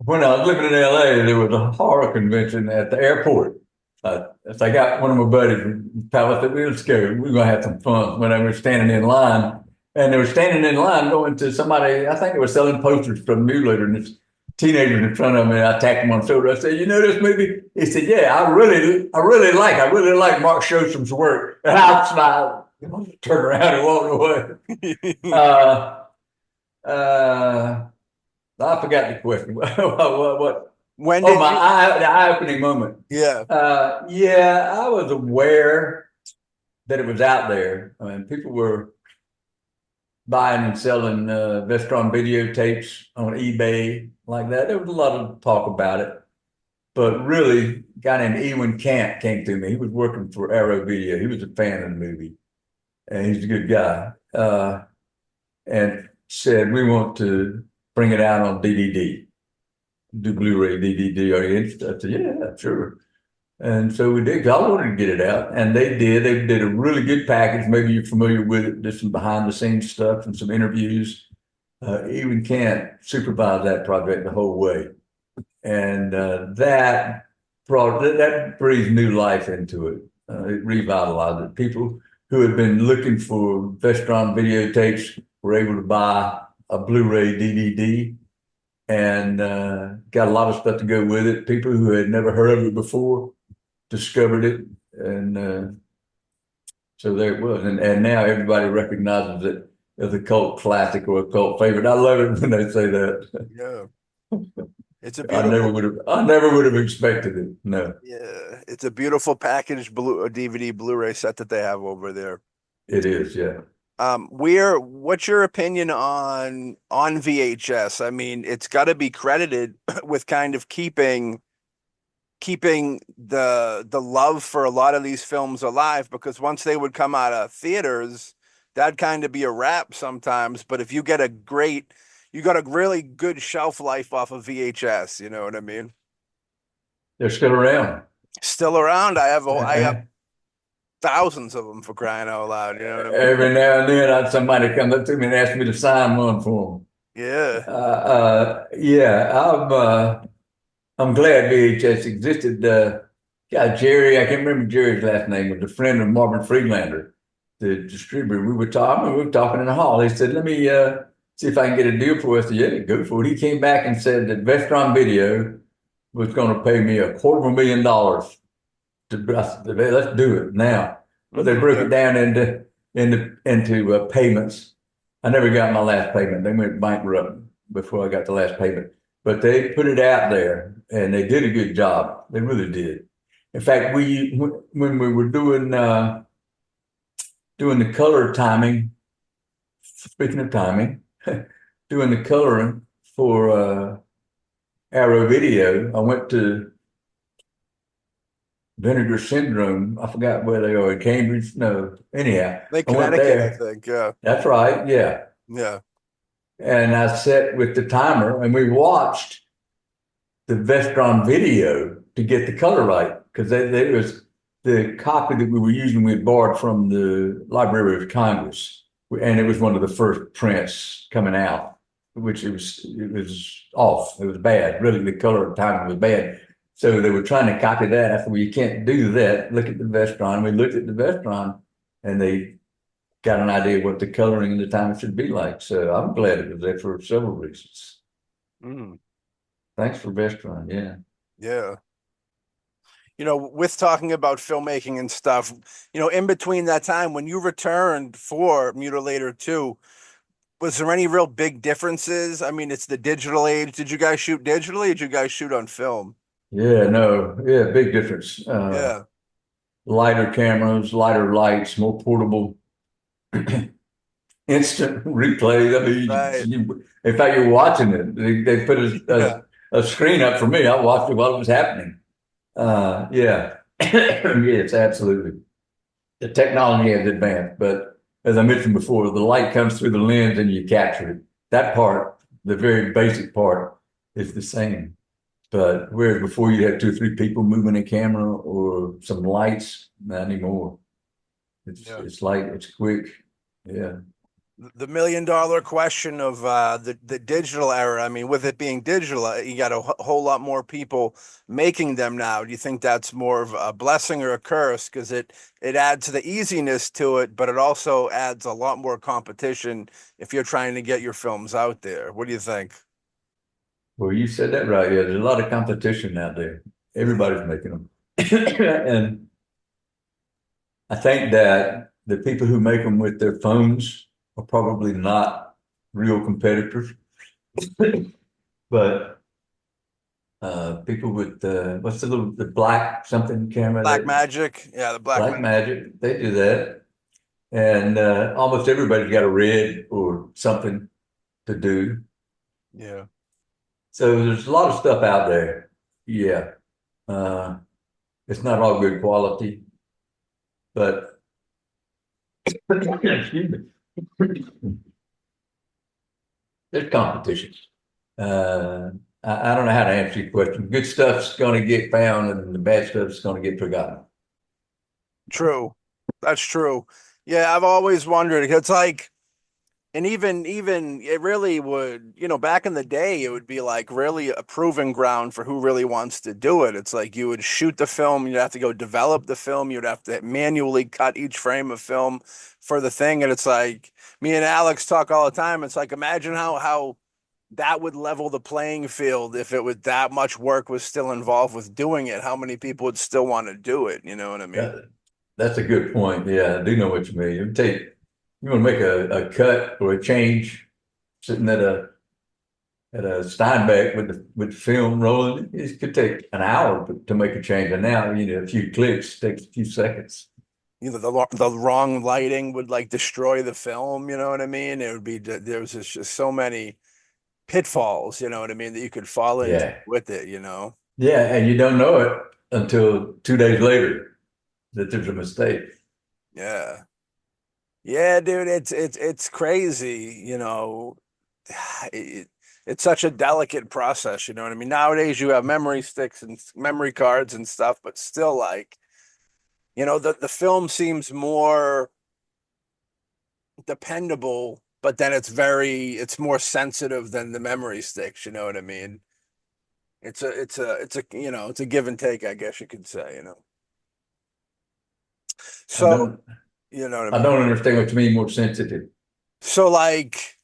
when I was living in LA, there was a horror convention at the airport. So I got one of my buddies, pal, said, we were scared. We are going to have some fun when they were standing in line. And they were standing in line going to somebody, I think they were selling posters from Mutilator, and this teenager in front of me. I tapped him on the shoulder. I said, "You know this movie?" He said, "Yeah, I really like Mark Shostrom's work." And I smiled, turned around and walked away. Uh, uh, I forgot the question. What? when Oh, did you? the eye-opening moment. Yeah. Yeah, I was aware that it was out there. I mean, people were buying and selling Vestron videotapes on eBay like that. There was a lot of talk about it. But really, a guy named Ewan Cant came to me. He was working for Arrow Video. He was a fan of the movie, and he's a good guy. And said, "We want to bring it out on DVD, do Blu-ray, DVD. Are you interested?" I said, "Yeah, sure." And so we did. 'Cause I wanted to get it out, and they did. They did a really good package. Maybe you're familiar with it. There's some behind-the-scenes stuff and some interviews. Even Kent supervised that project the whole way, and that breathed new life into it. It revitalized it. People who had been looking for Vestron videotapes were able to buy a Blu-ray DVD and got a lot of stuff to go with it. People who had never heard of it before discovered it, and so there it was. And now everybody recognizes it as a cult classic or a cult favorite. I love it when they say that. Yeah. It's a I beautiful never would have expected it. No, Yeah, it's a beautiful packaged DVD Blu-ray set that they have over there. it is. Yeah. What's your opinion on VHS? I mean, it's got to be credited with kind of keeping the love for a lot of these films alive, because once they would come out of theaters, that'd kind of be a wrap sometimes. But if you got a really good shelf life off of VHS, you know what I mean? They're still around. Still around. I have Uh, thousands of them, for crying out loud. You know what I mean? Every now and then, somebody comes up to me and asks me to sign one for them. Yeah. Yeah, I'm glad VHS existed. Jerry, I can't remember Jerry's last name, was a friend of Marvin Friedlander, the distributor. We were talking in the hall. He said, "Let me see if I can get a deal for us." I said, "Yeah, go for it." He came back and said that Vestron Video was going to pay me $250,000 I said, "Let's do it now." But they broke it down into payments. I never got my last payment. They went bankrupt before I got the last payment. But they put it out there, and they did a good job. They really did. In fact, when we were doing the color timing. Speaking of timing, doing the coloring for Arrow Video. I went to Vinegar Syndrome. I forgot where they are in Cambridge. No, anyhow, Lake I went Connecticut, I there. think. Yeah. That's right. Yeah. Yeah. And I sat with the timer and we watched the Vestron video to get the color right because there was the copy that we were using. We had borrowed from the Library of Congress, and it was one of the first prints coming out, which it was off. It was bad. Really, the color at the time was bad. So they were trying to copy that. I said, well, you can't do that. Look at the Vestron. We looked at the Vestron, and they got an idea what the coloring and the time should be like. So I'm glad it was there for several reasons. Mm, Thanks for Vestron. Yeah. yeah. With talking about filmmaking and stuff, in between that time when you returned for Mutilator 2, was there any real big differences? I mean, it's the digital age. Did you guys shoot digitally? Or did you guys shoot on film? Yeah, no, yeah, big difference. Yeah. Lighter cameras, lighter lights, more portable, instant replay. I mean, Right. in fact, you're watching it. They put Yeah. a screen up for me. I watched it while it was happening. Yeah, yes, absolutely. The technology has advanced, but as I mentioned before, the light comes through the lens and you capture it. That part, the very basic part, is the same. But whereas before you had two or three people moving a camera or some lights, not anymore. Yeah. It's light, it's quick. Yeah. The $1 million question of the digital era. I mean, with it being digital, you got a whole lot more people making them now. Do you think that's more of a blessing or a curse? Because it adds the easiness to it, but it also adds a lot more competition if you're trying to get your films out there. What do you think? Well, you said that right. Yeah, there's a lot of competition out there. Everybody's making them. And I think that the people who make them with their phones are probably not real competitors. But people with what's the black something camera Black that Magic, yeah, the Black Black Magic. Magic, they do that. And almost everybody's got a red or something to do. Yeah, So there's a lot of stuff out there. Yeah. Uh, it's not all good quality, but excuse me. There's competition. I don't know how to answer your question. Good stuff's going to get found, and the bad stuff's going to get forgotten. true. That's true. Yeah, I've always wondered. It's like, and even it really would, back in the day, it would be like really a proving ground for who really wants to do it. It's like you would shoot the film, you'd have to go develop the film, you'd have to manually cut each frame of film for the thing. And it's like me and Alex talk all the time. It's like imagine how that would level the playing field if it was that much work was still involved with doing it. How many people would still want to do it? You know what I mean? That's a good point. Yeah, I do know what you mean. You want to make a cut or a change sitting at a Steinbeck with the film rolling. It could take an hour to make a change, and now a few clicks takes a few seconds. The wrong lighting would like destroy the film. You know what I mean? It would be there was just so many pitfalls. You know what I mean that you could fall into Yeah, with it. You know? yeah, and you don't know it until 2 days later that there's a mistake. Yeah, yeah, dude. It's crazy. It, it's such a delicate process. You know what I mean? Nowadays you have memory sticks and memory cards and stuff, but still, like, the film seems more dependable, but then it's more sensitive than the memory sticks. You know what I mean? It's a give and take, I guess you could say. I So, don't you know what I I mean? don't understand what you mean more sensitive. So like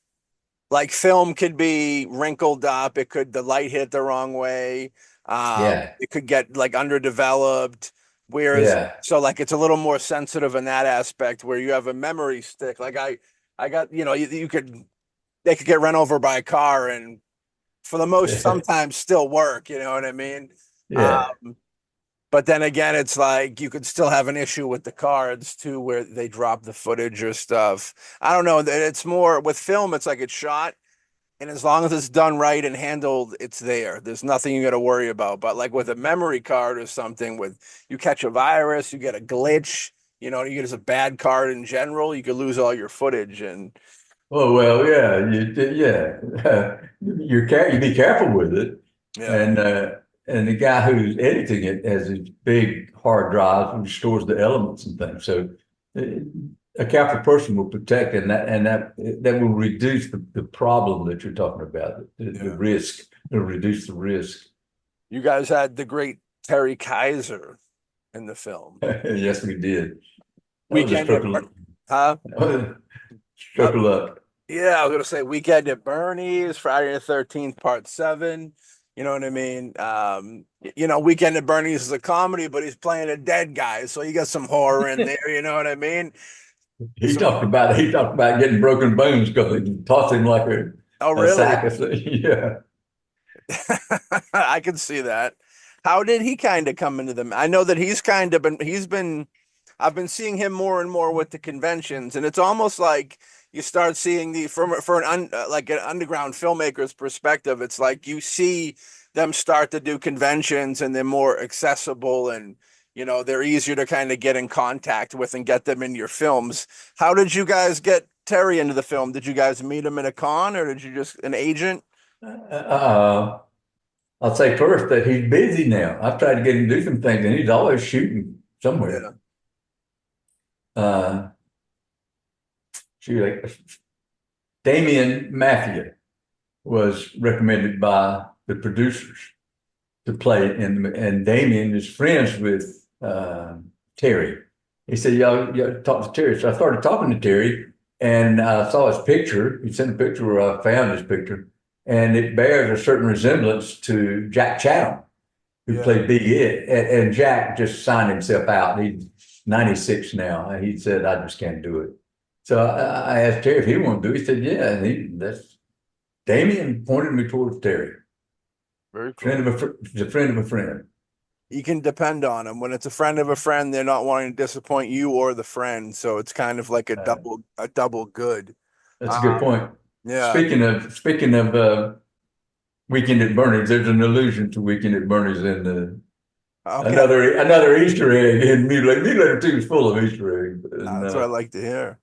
film could be wrinkled up, the light hit the wrong way. Yeah, It could get like underdeveloped. Whereas yeah, so like it's a little more sensitive in that aspect where you have a memory stick. Like I got, they could get run over by a car and for the most yeah, sometimes still work, you know what I mean? yeah. Um, But then again, it's like you could still have an issue with the cards too, where they drop the footage or stuff. I don't know. It's more with film, it's like it's shot, and as long as it's done right and handled, it's there. There's nothing you got to worry about. But like with a memory card or something, with you catch a virus, you get a glitch, you get as a bad card in general, you could lose all your footage. And Oh well, yeah, yeah. You be careful with it, yeah, and the guy who's editing it has these big hard drives which stores the elements and things. So uh, a careful person will protect, and that will reduce the problem that you're talking about, the yeah. risk. It'll reduce the risk. You guys had the great Terry Kaiser in the film. Yes, we did. That was a Weekend stroke at of, huh? stroke of luck. Yeah, I was gonna say Weekend at Bernie's, Friday the 13th, Part 7. You know what I mean? Weekend at Bernie's is a comedy, but he's playing a dead guy, so you got some horror in there. You know what I mean? Some, He talked about getting broken bones because they tossed him like oh, a really? sack of yeah. I can see that. How did he kind of come into them? I know that I've been seeing him more and more with the conventions, and it's almost like you start seeing for like an underground filmmaker's perspective, it's like you see them start to do conventions and they're more accessible and they're easier to kind of get in contact with and get them in your films. How did you guys get Terry into the film? Did you guys meet him in a con or did you just an agent? I'll say first that he's busy now. I've tried to get him to do some things, and he's always shooting somewhere. Yeah. Uh, like Damien Mathew was recommended by the producers to play, and Damien is friends with Terry. He said, y'all talk to Terry. So I started talking to Terry, and I saw his picture. He sent a picture where I found his picture, and it bears a certain resemblance to Jack Chatham, who played Big Ed. And Jack just signed himself out. He's 96 now. He said, I just can't do it. So I asked Terry if he wanted to do it. He said, yeah. And that's Damien pointed me towards Terry. Very cool. He's a friend of a friend. You can depend on them. When it's a friend of a friend, they're not wanting to disappoint you or the friend. So it's kind of like a double good. That's a good point. Yeah. Speaking of Weekend at Bernie's, there's an allusion to Weekend at Bernie's in the another Easter egg in Mutilator. Mutilator 2 is full of Easter eggs. That's what I like to hear.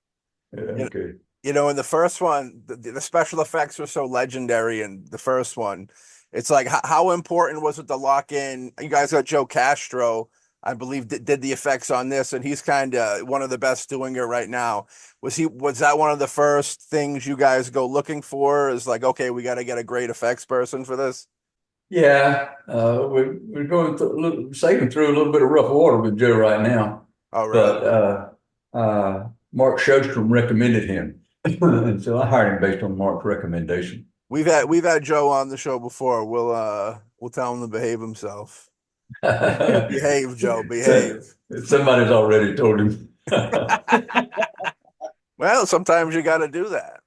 Yeah, okay. In the first one, the special effects were so legendary in the first one. It's like, how important was it to lock in? You guys got Joe Castro, I believe, did the effects on this, and he's kind of one of the best doing it right now. Was that one of the first things you guys go looking for? Is like, okay, we got to get a great effects person for this? Yeah, we're going through sailing through a little bit of rough water with Joe right now. Oh, really? But Mark Sjostrom recommended him, and so I hired him based on Mark's recommendation. We've had Joe on the show before. We'll tell him to behave himself. Behave, Joe. Behave. Somebody's already told him. Well, sometimes you got to do that.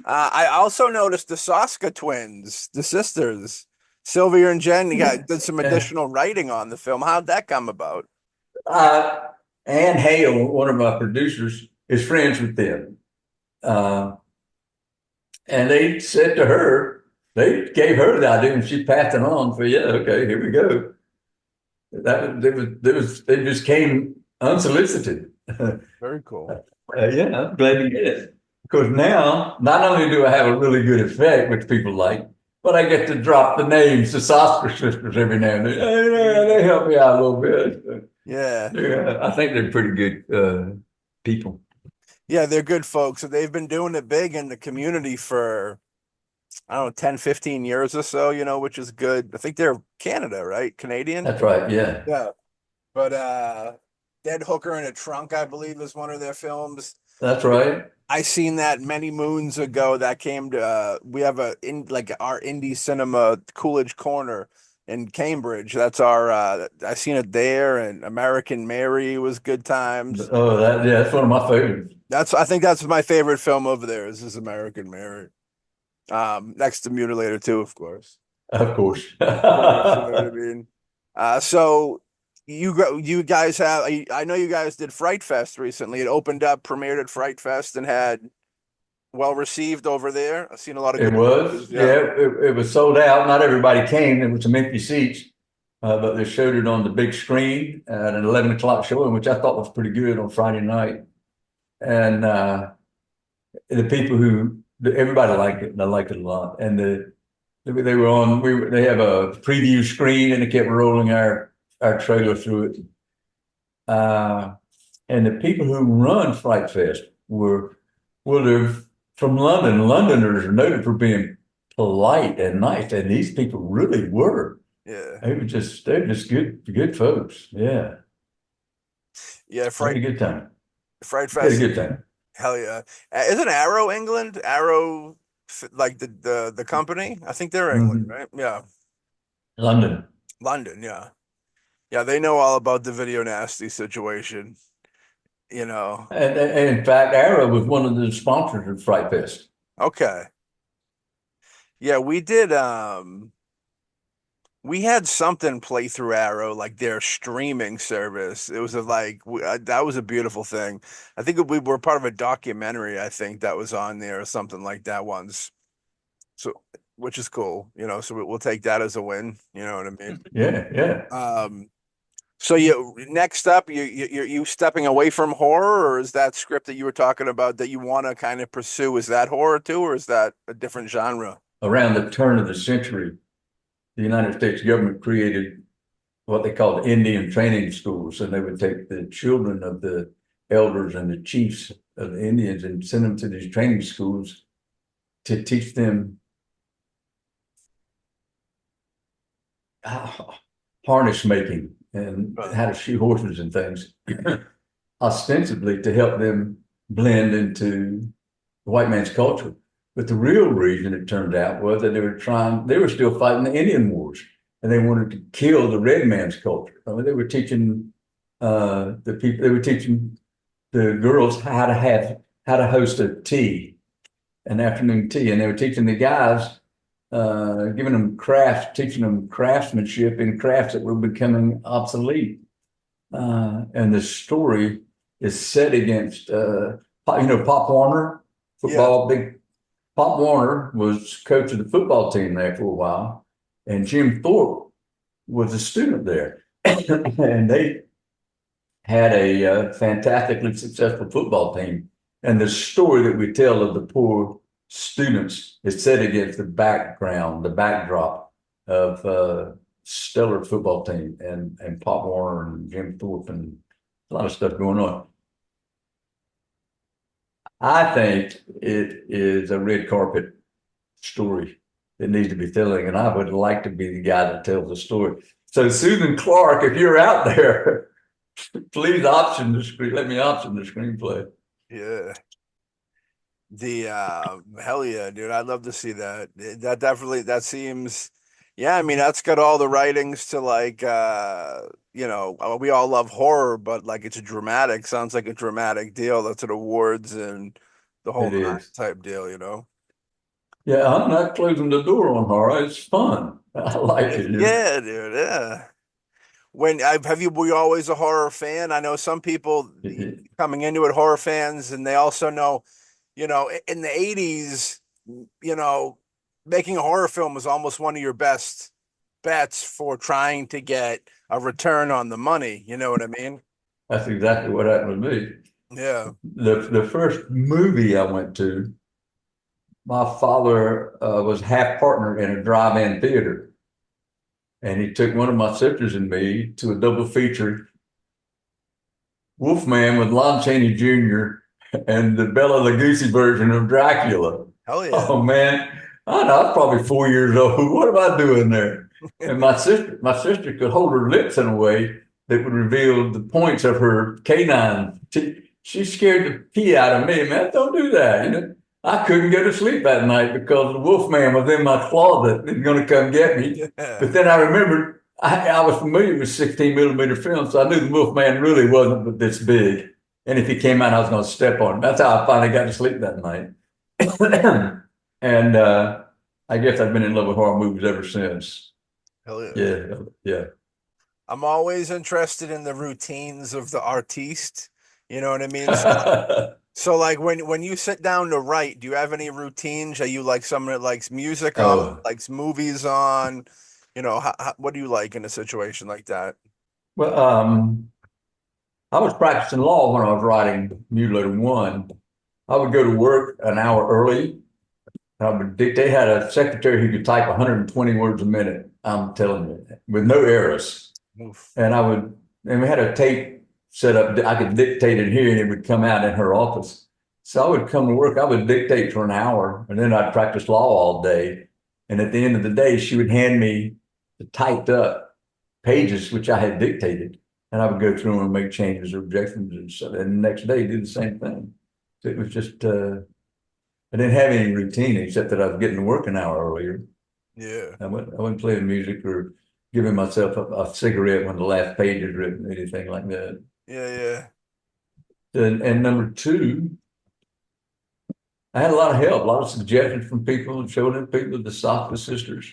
I also noticed the Soska twins, the sisters, Sylvia and Jen, did some additional writing on the film. How'd that come about? Ann Hale, one of my producers, is friends with them. And they said to her, they gave her the idea and she passed it on for, yeah, okay, here we go. They just came unsolicited. Very cool. Yeah, I'm glad to get it. Because now, not only do I have a really good effect, which people like, but I get to drop the names, the Sosker sisters every now and then. Yeah, they help me out a little bit. Yeah. I think they're pretty good people. Yeah, they're good folks. So they've been doing it big in the community for, I don't know, 10, 15 years or so, which is good. I think they're Canada, right? Canadian? That's right, yeah. Yeah. But Dead Hooker in a Trunk, I believe, is one of their films. That's right. I seen that many moons ago. That came to we have our indie cinema Coolidge Corner in Cambridge. That's our I seen it there, and American Mary was good times. Oh, that's one of my favorites. I think that's my favorite film over there is American Mary. Next to Mutilator 2, of course. Of course. You know what I mean? So you guys have, I know you guys did Fright Fest recently. It opened up, premiered at Fright Fest, and had well received over there. I've seen a lot of It good was, reviews. yeah, Yeah. it was sold out. Not everybody came. There were some empty seats, but they showed it on the big screen at an 11 o'clock showing, which I thought was pretty good on Friday night. And the people everybody liked it, and I liked it a lot. And they were on. They have a preview screen, and they kept rolling our trailer through it. And the people who run Fright Fest they're from London. Londoners are noted for being polite and nice, and these people really were. Yeah. They're just good folks. Yeah. Yeah. Had a good time. Fright Had a Fest. good time. Hell yeah. Isn't Arrow England? Arrow, like the company? I think they're England, right? Yeah. London. London, yeah. Yeah, they know all about the video nasty situation, you know. And in fact, Arrow was one of the sponsors of Fright Fest. Okay. Yeah, we had something play through Arrow, like their streaming service. It was that was a beautiful thing. I think we were part of a documentary, I think, that was on there or something like that once. So, which is cool, you know, so we'll take that as a win, you know what I mean? Yeah, yeah. So next up, you stepping away from horror, or is that script that you were talking about that you want to kind of pursue? Is that horror too, or is that a different genre? Around the turn of the century, the United States government created what they called Indian training schools, and they would take the children of the elders and the chiefs of the Indians and send them to these training schools to teach them harness making and how to shoot horses and things, ostensibly to help them blend into the white man's culture. But the real reason, it turned out, was that they were still fighting the Indian wars, and they wanted to kill the red man's culture. I mean, they were teaching they were teaching the girls how to host a tea, an afternoon tea, and they were teaching the guys, giving them teaching them craftsmanship in crafts that were becoming obsolete. And the story is set against, Pop Warner, football, big Pop Warner was coach of the football team there for a while, and Jim Thorpe was a student there. And they had a fantastically successful football team. And the story that we tell of the poor students is set against the backdrop of stellar football team and Pop Warner and Jim Thorpe and a lot of stuff going on. I think it is a red carpet story that needs to be telling, and I would like to be the guy that tells the story. So Susan Clark, if you're out there, please option the screen. Let me option the screenplay. Yeah. Hell yeah, dude. I'd love to see that. That seems, yeah, I mean, that's got all the writings to we all love horror, but like it's sounds like a dramatic deal. That's at awards and the whole type deal, you know? Yeah, I'm not closing the door on horror. It's fun. I like it. Yeah, dude. Yeah. Were you always a horror fan? I know some people coming into it, horror fans, and they also know, in the 80s, making a horror film was almost one of your best bets for trying to get a return on the money. You know what I mean? That's exactly what happened to me. Yeah. The first movie I went to, my father was half partner in a drive-in theater. And he took one of my sisters and me to a double feature, Wolfman with Lon Chaney Jr. and the Bela Lugosi version of Dracula. Hell yeah. Oh man, I know, I was probably 4 years old. What am I doing there? And my sister could hold her lips in a way that would reveal the points of her canine. She scared the pee out of me. Man, don't do that. I couldn't go to sleep that night because the Wolfman was in my closet and going to come get me. Yeah. But then I remembered I was familiar with 16 millimeter film, so I knew the Wolfman really wasn't this big. And if he came out, I was going to step on him. That's how I finally got to sleep that night. And I guess I've been in love with horror movies ever since. Hell yeah. Yeah, yeah. I'm always interested in the routines of the artiste. You know what I mean? So like when you sit down to write, do you have any routines? Are you like someone that likes music on, Oh, likes movies on? You know, what do you like in a situation like that? well, I was practicing law when I was writing Mutilator 1. I would go to work an hour early. They had a secretary who could type 120 words a minute. I'm telling you, with no errors. Oof. And we had a tape set up. I could dictate it here and it would come out in her office. So I would come to work. I would dictate for an hour and then I'd practice law all day. And at the end of the day, she would hand me the typed up pages, which I had dictated. And I would go through them and make changes or objections. And the next day, do the same thing. So it was just, I didn't have any routine except that I was getting to work an hour earlier. Yeah. I wasn't playing music or giving myself a cigarette when the last page is written, anything like that. Yeah. And number two, I had a lot of help, a lot of suggestions from people and showing people the Sofka sisters.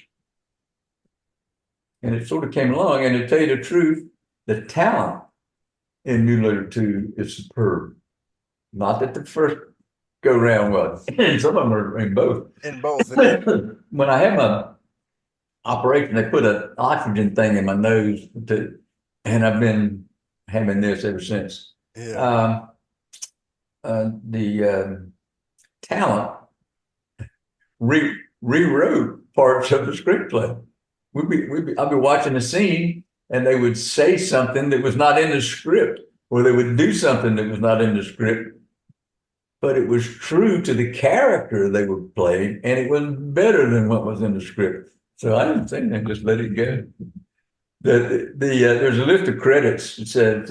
And it sort of came along. And to tell you the truth, the talent in Mutilator 2 is superb. Not that the first go round was, and some of them are in both. In both. When I had my operation, they put an oxygen thing in my nose and I've been having this ever since. Yeah. The talent rewrote parts of the screenplay. I'd be watching a scene and they would say something that was not in the script, or they would do something that was not in the script, but it was true to the character they were playing, and it was better than what was in the script. So I didn't say anything, just let it go. There's a list of credits. It said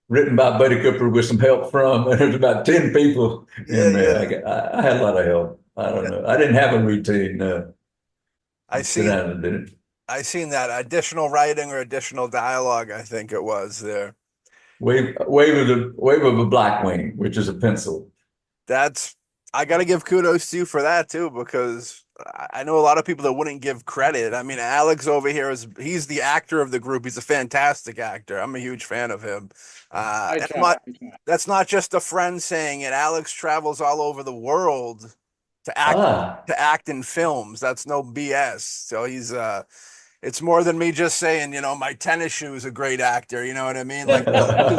written by Buddy Cooper with some help from, and there's about 10 people in there. I had a lot of help. I don't know. I didn't have a routine. I Sit see. down and did it. I seen that additional writing or additional dialogue, I think it was there. Wave of a black wing, which is a pencil. That's I gotta give kudos to you for that too, because I know a lot of people that wouldn't give credit. I mean, Alex over here he's the actor of the group. He's a fantastic actor. I'm a huge fan of him. I And try. that's not just a friend saying it. Alex travels all over the world Ah. to act in films. That's no BS. So he's it's more than me just saying, you know, my tennis shoe is a great actor. You know what I mean? Like Alex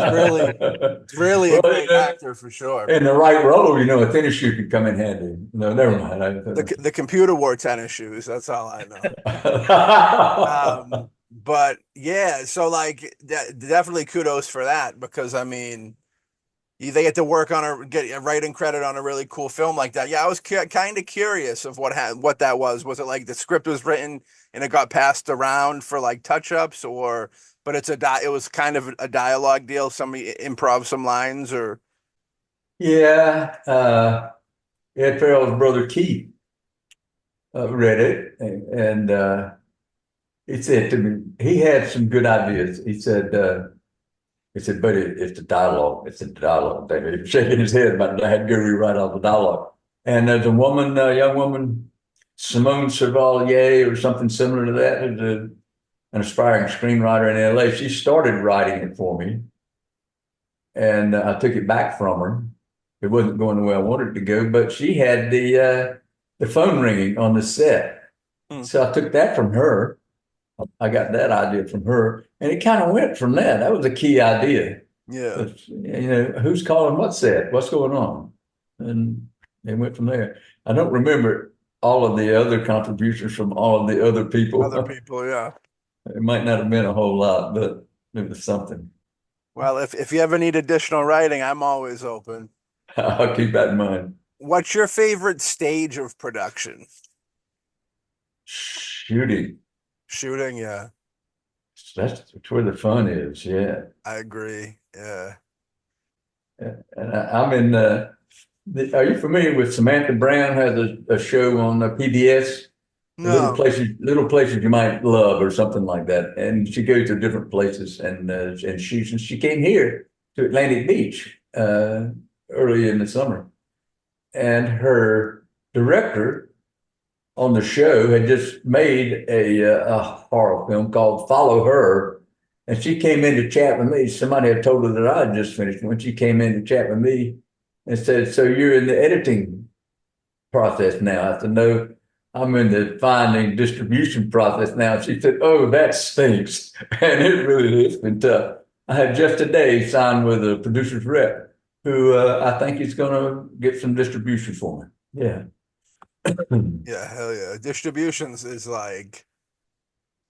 is really a Well, great actor for sure. in the right role, a tennis shoe could come in handy. No, never mind. The computer wore tennis shoes. That's all I know. But yeah, so like definitely kudos for that, because I mean, they get to work on get a writing credit on a really cool film like that. Yeah, I was kind of curious of what that was. Was it like the script was written and it got passed around for like touch ups, or but it was kind of a dialogue deal. Somebody improv some lines, or Yeah, Ed Farrell's brother Keith read it, and he said to me, he had some good ideas. He said, but it's the dialogue. It's the dialogue, David. He was shaking his head about it. I had to go rewrite all the dialogue. And there's a woman, a young woman, Simone Chevalier or something similar to that, who's an aspiring screenwriter in LA. She started writing it for me, and I took it back from her. It wasn't going the way I wanted it to go, but she had the phone ringing on the set. So I took that from her. I got that idea from her, and it kind of went from that. That was a key idea. yeah. But, who's calling what set? What's going on? And it went from there. I don't remember all of the other contributions from all of the other people. Other people, yeah. It might not have been a whole lot, but it was something. Well, if you ever need additional writing, I'm always open. I'll keep that in mind. What's your favorite stage of production? Shooting. Shooting, yeah. That's where the fun is. Yeah. I agree. Yeah. And I'm in. Are you familiar with Samantha Brown? Has a show on the PBS. No. Little places you might love, or something like that. And she goes to different places and shoots. And she came here to Atlantic Beach early in the summer, and her director on the show had just made a horror film called Follow Her, And she came in to chat with me. Somebody had told her that I had just finished. When she came in to chat with me and said, "So you're in the editing process now?" I said, "No, I'm in the finding distribution process now." She said, "Oh, that stinks." And it really has been tough. I had just today signed with a producer's rep who I think is going to get some distribution for me. Yeah. Yeah, hell yeah. Distributions is like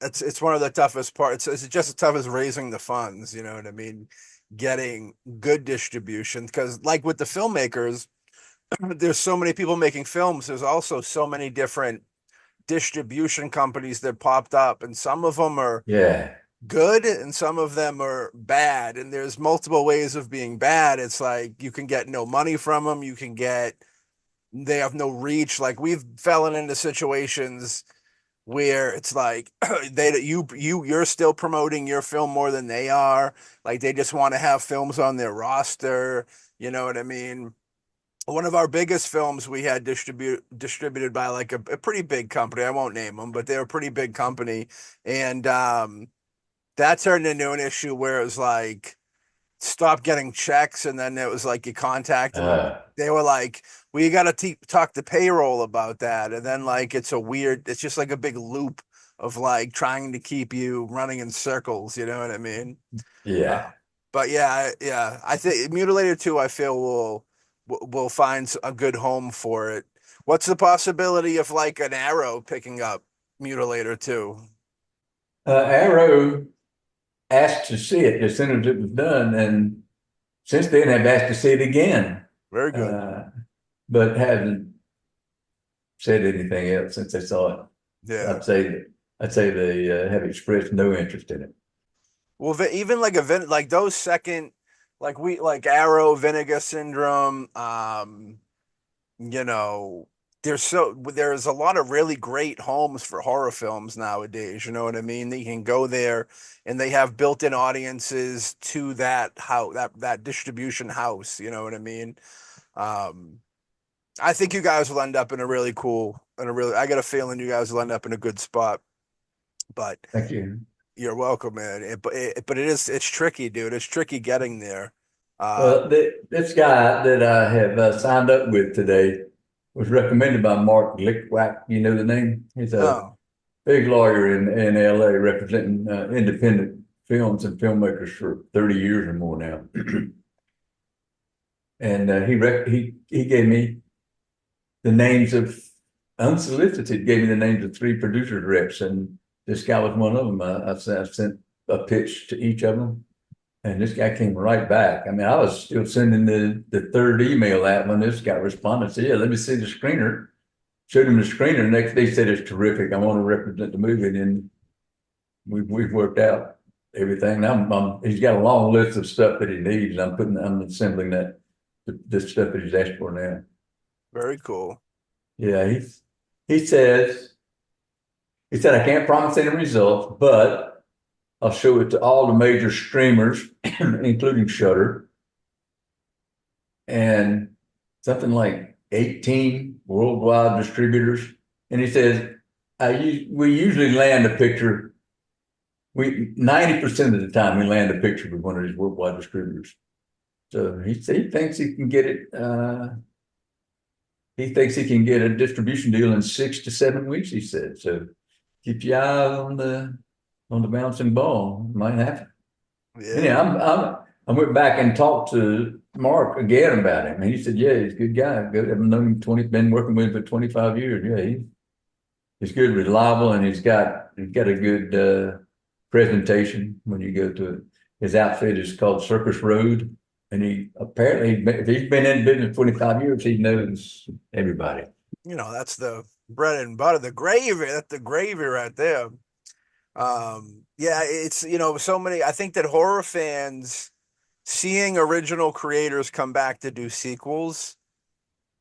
it's one of the toughest parts. It's just as tough as raising the funds, you know what I mean? Getting good distribution. Because like with the filmmakers, there's so many people making films. There's also so many different distribution companies that popped up, and some of them are Yeah. good and some of them are bad. And there's multiple ways of being bad. It's like you can get no money from them, you can get they have no reach. Like we've fallen into situations where it's like you're still promoting your film more than they are. Like they just want to have films on their roster. You know what I mean? One of our biggest films we had distributed by like a pretty big company. I won't name them, but they're a pretty big company, and that turned into an issue where it was like stop getting checks, and then it was like you contact them. Uh, They were like, "We got to talk to payroll about that," and then like it's just like a big loop of like trying to keep you running in circles. You know what I mean? Uh, yeah. but yeah, yeah, I think Mutilator 2, I feel will find a good home for it. What's the possibility of like an Arrow picking up Mutilator 2? Arrow asked to see it as soon as it was done, and since then have asked to see it again, Very good. uh, but haven't said anything else since they saw it. Yeah. I'd say they have expressed no interest in it. Well, even like like those second, like we like Arrow, Vinegar Syndrome. You know, there's a lot of really great homes for horror films nowadays. You know what I mean? They can go there, and they have built-in audiences to that house, that distribution house. You know what I mean? Um, I think you guys will end up in a really cool, and a really. I got a feeling you guys will end up in a good spot. But Thank you. you're welcome, man. But it's tricky, dude. It's tricky getting there. Well, this guy that I have signed up with today was recommended by Mark Glickwack. You know the name? He's a No, big lawyer in LA representing independent films and filmmakers for 30 years or more now. And he gave me the names of unsolicited, gave me the names of three producers reps, and this guy was one of them. I sent a pitch to each of them, and this guy came right back. I mean, I was still sending the third email out when this guy responded. Said, "Yeah, let me see the screener." Showed him the screener. The next day, he said, "It's terrific. I want to represent the movie." And we've worked out everything. He's got a long list of stuff that he needs. I'm assembling the stuff that he's asked for now. very cool. Yeah, he says he said I can't promise any results, but I'll show it to all the major streamers, including Shudder, and something like 18 worldwide distributors. And he says we usually land a picture. We 90% of the time we land a picture with one of these worldwide distributors. So he thinks he can get it. He thinks he can get a distribution deal in 6 to 7 weeks. He said so. Keep your eye on the bouncing ball. It might happen. Yeah. Yeah, I went back and talked to Mark again about him, and he said, "Yeah, he's a good guy. Good. I've known him been working with him for 25 years. Yeah, he's good, reliable, and he's got a good presentation when you go to it. His outfit is called Circus Road, and he apparently, if he's been in business 25 years, he knows everybody." You know, that's the bread and butter, the gravy. That's the gravy right there. Yeah, it's so many. I think that horror fans seeing original creators come back to do sequels,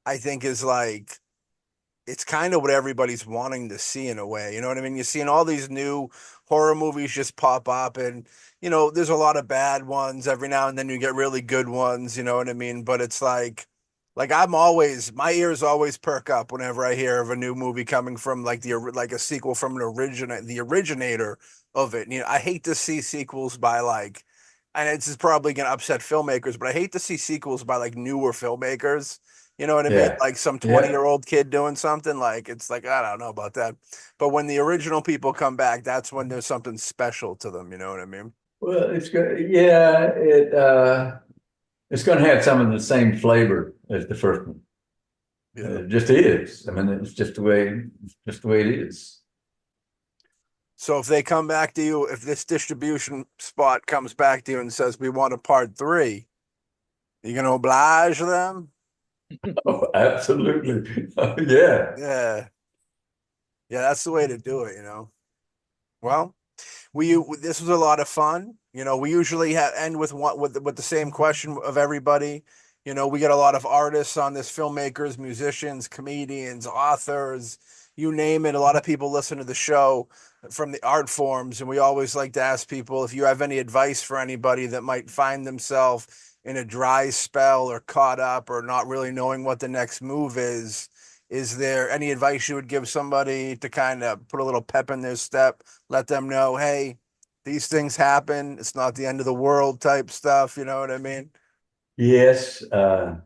I think is like it's kind of what everybody's wanting to see in a way. You know what I mean? You're seeing all these new horror movies just pop up, and there's a lot of bad ones every now and then. You get really good ones. You know what I mean? But it's like Like my ears always perk up whenever I hear of a new movie coming from like a sequel from the originator of it. You know, I hate to see sequels by like, and this is probably gonna upset filmmakers, but I hate to see sequels by like newer filmmakers. You know what I mean? Yeah. Like some Yeah. 20-year-old kid doing something like it's like I don't know about that. But when the original people come back, that's when there's something special to them. You know what I mean? Well, it's good. Yeah, it's going to have some of the same flavor as the first one. Yeah. It just is. I mean, it's just the way it is. So if they come back to you, if this distribution spot comes back to you and says we want a part three, you gonna oblige them? Oh, absolutely. Yeah. Yeah, yeah, that's the way to do it, you know. Well, we this was a lot of fun. You know, we usually end with with the same question of everybody. You know, we get a lot of artists on this, filmmakers, musicians, comedians, authors, you name it. A lot of people listen to the show from the art forms, and we always like to ask people if you have any advice for anybody that might find themselves in a dry spell or caught up or not really knowing what the next move is. Is there any advice you would give somebody to kind of put a little pep in their step, let them know, hey, these things happen. It's not the end of the world type stuff. You know what I mean? Yes. I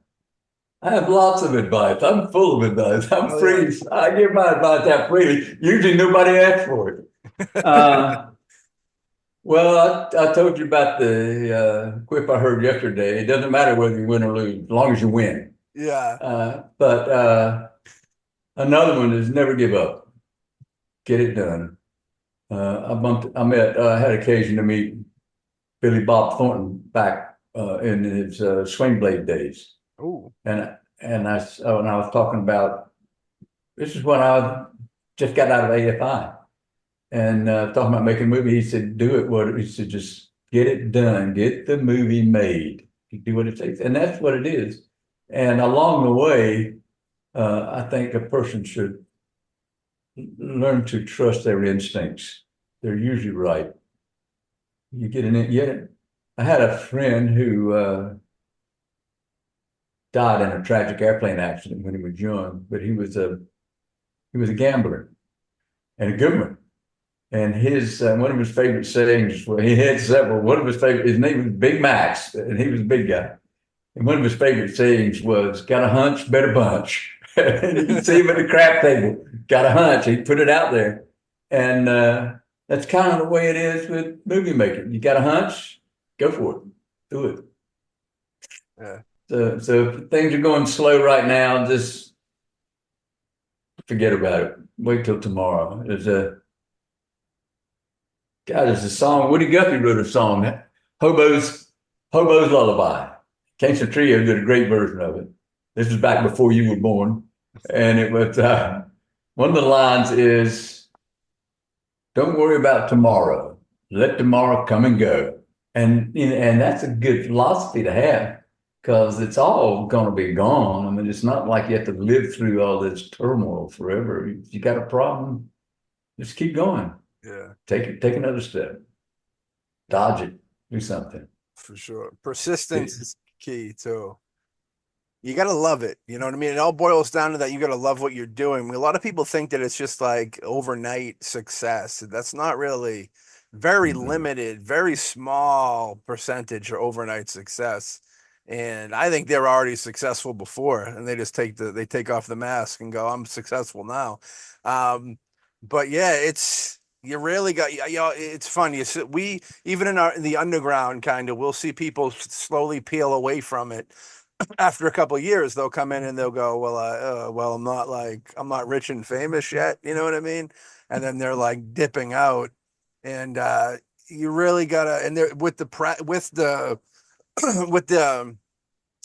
have lots of advice. I'm full of advice. I'm Oh yeah. free. I give my advice out freely. Usually nobody asks for it. Uh, well, I told you about the quip I heard yesterday. It doesn't matter whether you win or lose, as long as you win. Yeah. But another one is never give up. Get it done. I had occasion to meet Billy Bob Thornton back in his swing blade days. Oh. When I was talking about, this is when I just got out of AFI and talking about making a movie. He said, do it. He said, just get it done, get the movie made. You do what it takes. And that's what it is. And along the way, I think a person should learn to trust their instincts. They're usually right. You get in it. Yeah. I had a friend who died in a tragic airplane accident when he was young, but he was a gambler and a good one. And his one of his favorite sayings, well, he had several. One of his favorite, his name was Big Max, and he was a big guy. And one of his favorite sayings was, "Got a hunch, better bunch." And you can see him at the crap table. Got a hunch. He put it out there, and that's kind of the way it is with movie making. You got a hunch, go for it, do it. Yeah. So if things are going slow right now, just forget about it. Wait till tomorrow. There's a song. Woody Guthrie wrote a song, Hobo's Lullaby. Kingston Trio did a great version of it. This was back before you were born. And it was one of the lines is, don't worry about tomorrow. Let tomorrow come and go. And that's a good philosophy to have because it's all going to be gone. I mean, it's not like you have to live through all this turmoil forever. If you got a problem, just keep going. Yeah. Take another step. Dodge it. Do something. For sure. Persistence is key too. You got to love it. You know what I mean? It all boils down to that. You got to love what you're doing. I mean, a lot of people think that it's just like overnight success. That's not really very Mhm. limited, very small percentage of overnight success. And I think they're already successful before, and they just they take off the mask and go, I'm successful now. Um, but yeah, you really got, you know, it's fun. We, even in the underground kind of, we'll see people slowly peel away from it after a couple of years. They'll come in and they'll go, well, I'm not rich and famous yet. You know what I mean? And then they're like dipping out, and you really gotta. And they're with the with the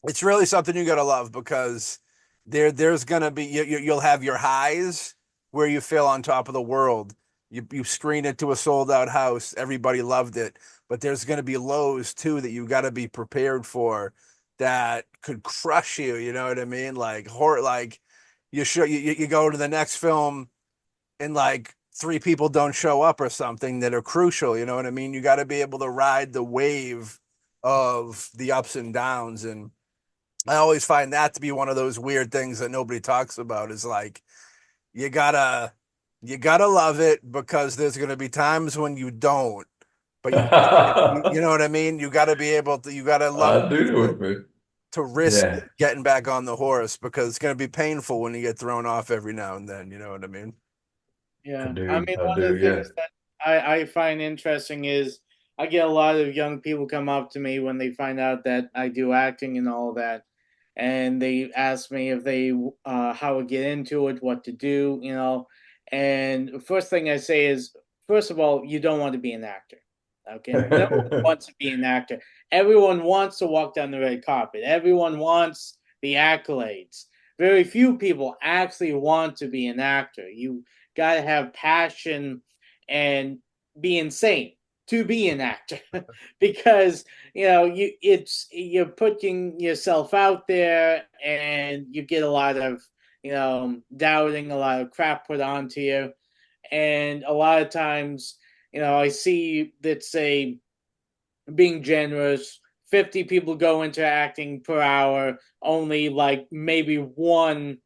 it's really something you gotta love because there's gonna be you'll have your highs where you feel on top of the world. You screen it to a sold out house, everybody loved it, but there's gonna be lows too that you got to be prepared for that could crush you. You know what I mean? Like horror, like you go to the next film and like three people don't show up or something that are crucial. You know what I mean? You got to be able to ride the wave of the ups and downs and I always find that to be one of those weird things that nobody talks about is like you gotta you gotta love it because there's gonna be times when you don't. But you know what I mean? You gotta be able to you gotta love I do know it what you to risk Yeah, getting back on the horse because it's gonna be painful when you get thrown off every now and then, you know what I mean? Yeah, I mean, I one do. of the Yeah. things that I find interesting is I get a lot of young people come up to me when they find out that I do acting and all that, and they ask me if they how to get into it, what to do, you know. And the first thing I say is, first of all, you don't want to be an actor. Okay, no one wants to be an actor. Everyone wants to walk down the red carpet. Everyone wants the accolades. Very few people actually want to be an actor. You got to have passion and be insane to be an actor because you know you're putting yourself out there and you get a lot of doubting, a lot of crap put onto you, and a lot of times I see that say being generous 50 people go into acting per hour, only like maybe one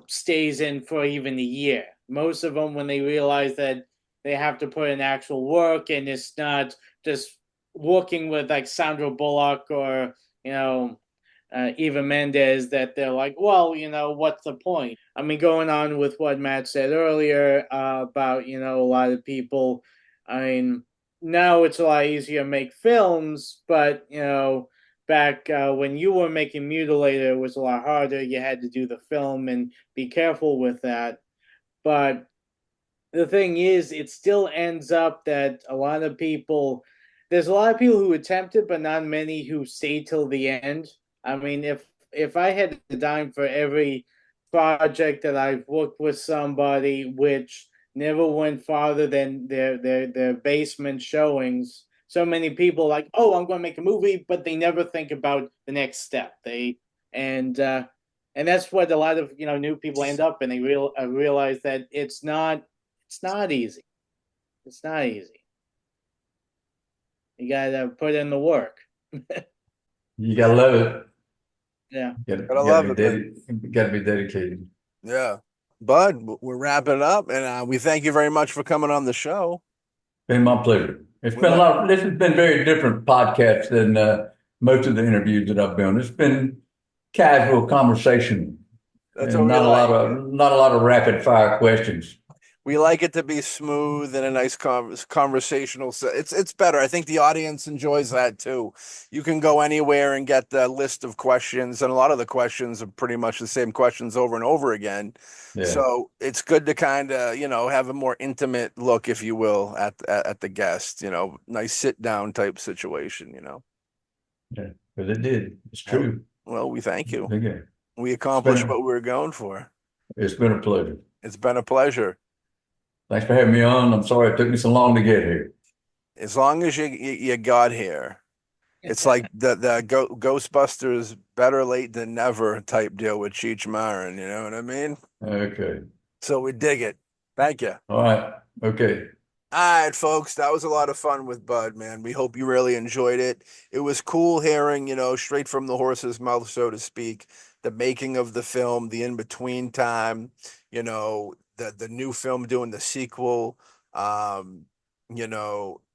stays in for even a year. Most of them, when they realize that they have to put in actual work and it's not just working with like Sandra Bullock or Eva Mendes, that they're like, well, what's the point? I mean, going on with what Matt said earlier about a lot of people. I mean, now it's a lot easier to make films, but back when you were making Mutilator, it was a lot harder. You had to do the film and be careful with that. But the thing is, it still ends up that a lot of people, there's a lot of people who attempt it, but not many who stay till the end. I mean, if I had a dime for every project that I've worked with somebody which never went farther than their basement showings, so many people like, oh, I'm going to make a movie, but they never think about the next step. And uh, and that's what a lot of new people end up, and they realize that it's not easy. It's not easy. You gotta put in the work. You gotta love it. Yeah. Gotta love it, man. You gotta be dedicated. Yeah. Bud, we're wrapping it up, and we thank you very much for coming on the show. Been my pleasure. It's We been a like, lot. This has been very different podcast than most of the interviews that I've been on. It's been casual conversation that's what and we like. not a lot of rapid fire questions. We like it to be smooth and a nice conversational. It's better. I think the audience enjoys that too. You can go anywhere and get the list of questions, and a lot of the questions are pretty much the same questions over and over again. Yeah, So it's good to kind of have a more intimate look, if you will, at the guest. Nice sit down type situation. yeah, but it did. It's Well, true. well, we thank you. Okay. We It's accomplished been what we were going for. it's been a pleasure. It's been a pleasure. Thanks for having me on. I'm sorry it took me so long to get here. As long as you got here. It's like the Ghostbusters better late than never type deal with Cheech Marin, you know what I mean? Okay. So we dig it. Thank you. All right. Okay. All right, folks, that was a lot of fun with Bud, man. We hope you really enjoyed it. It was cool hearing, straight from the horse's mouth, so to speak, the making of the film, the in-between time, the new film doing the sequel.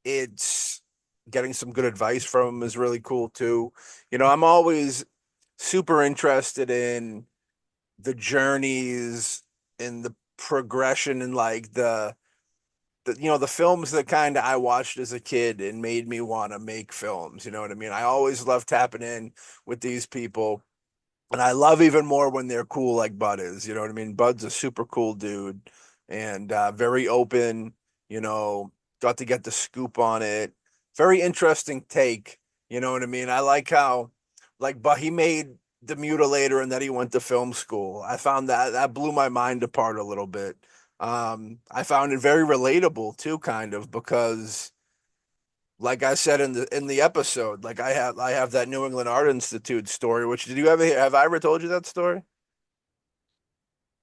It's getting some good advice from him is really cool too. I'm always super interested in the journeys and the progression and like the films that kind of I watched as a kid and made me want to make films. You know what I mean? I always love tapping in with these people. And I love even more when they're cool like Bud is. You know what I mean? Bud's a super cool dude and very open, you know, got to get the scoop on it. Very interesting take. You know what I mean? I like how, like, but he made the Mutilator and then he went to film school. I found that blew my mind apart a little bit. I found it very relatable too, kind of, because like I said in the episode, like I have that New England Art Institute story. Which did you ever hear? Have I ever told you that story?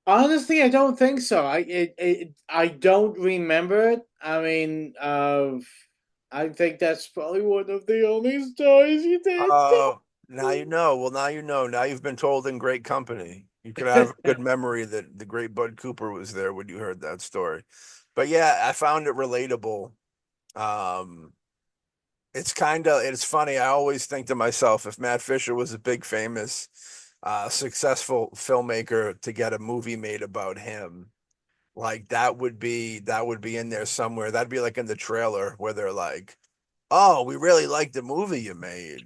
Honestly, I don't think so. I don't remember it. I mean, I think that's probably one of the only stories you did Oh, tell. Now you know. Well, now you know. Now you've been told in great company. You could have a good memory that the great Bud Cooper was there when you heard that story. But yeah, I found it relatable. Um, it's funny. I always think to myself, if Matt Fisher was a big, famous, successful filmmaker to get a movie made about him, like that would be in there somewhere. That'd be like in the trailer where they're like, "Oh, we really like the movie you made."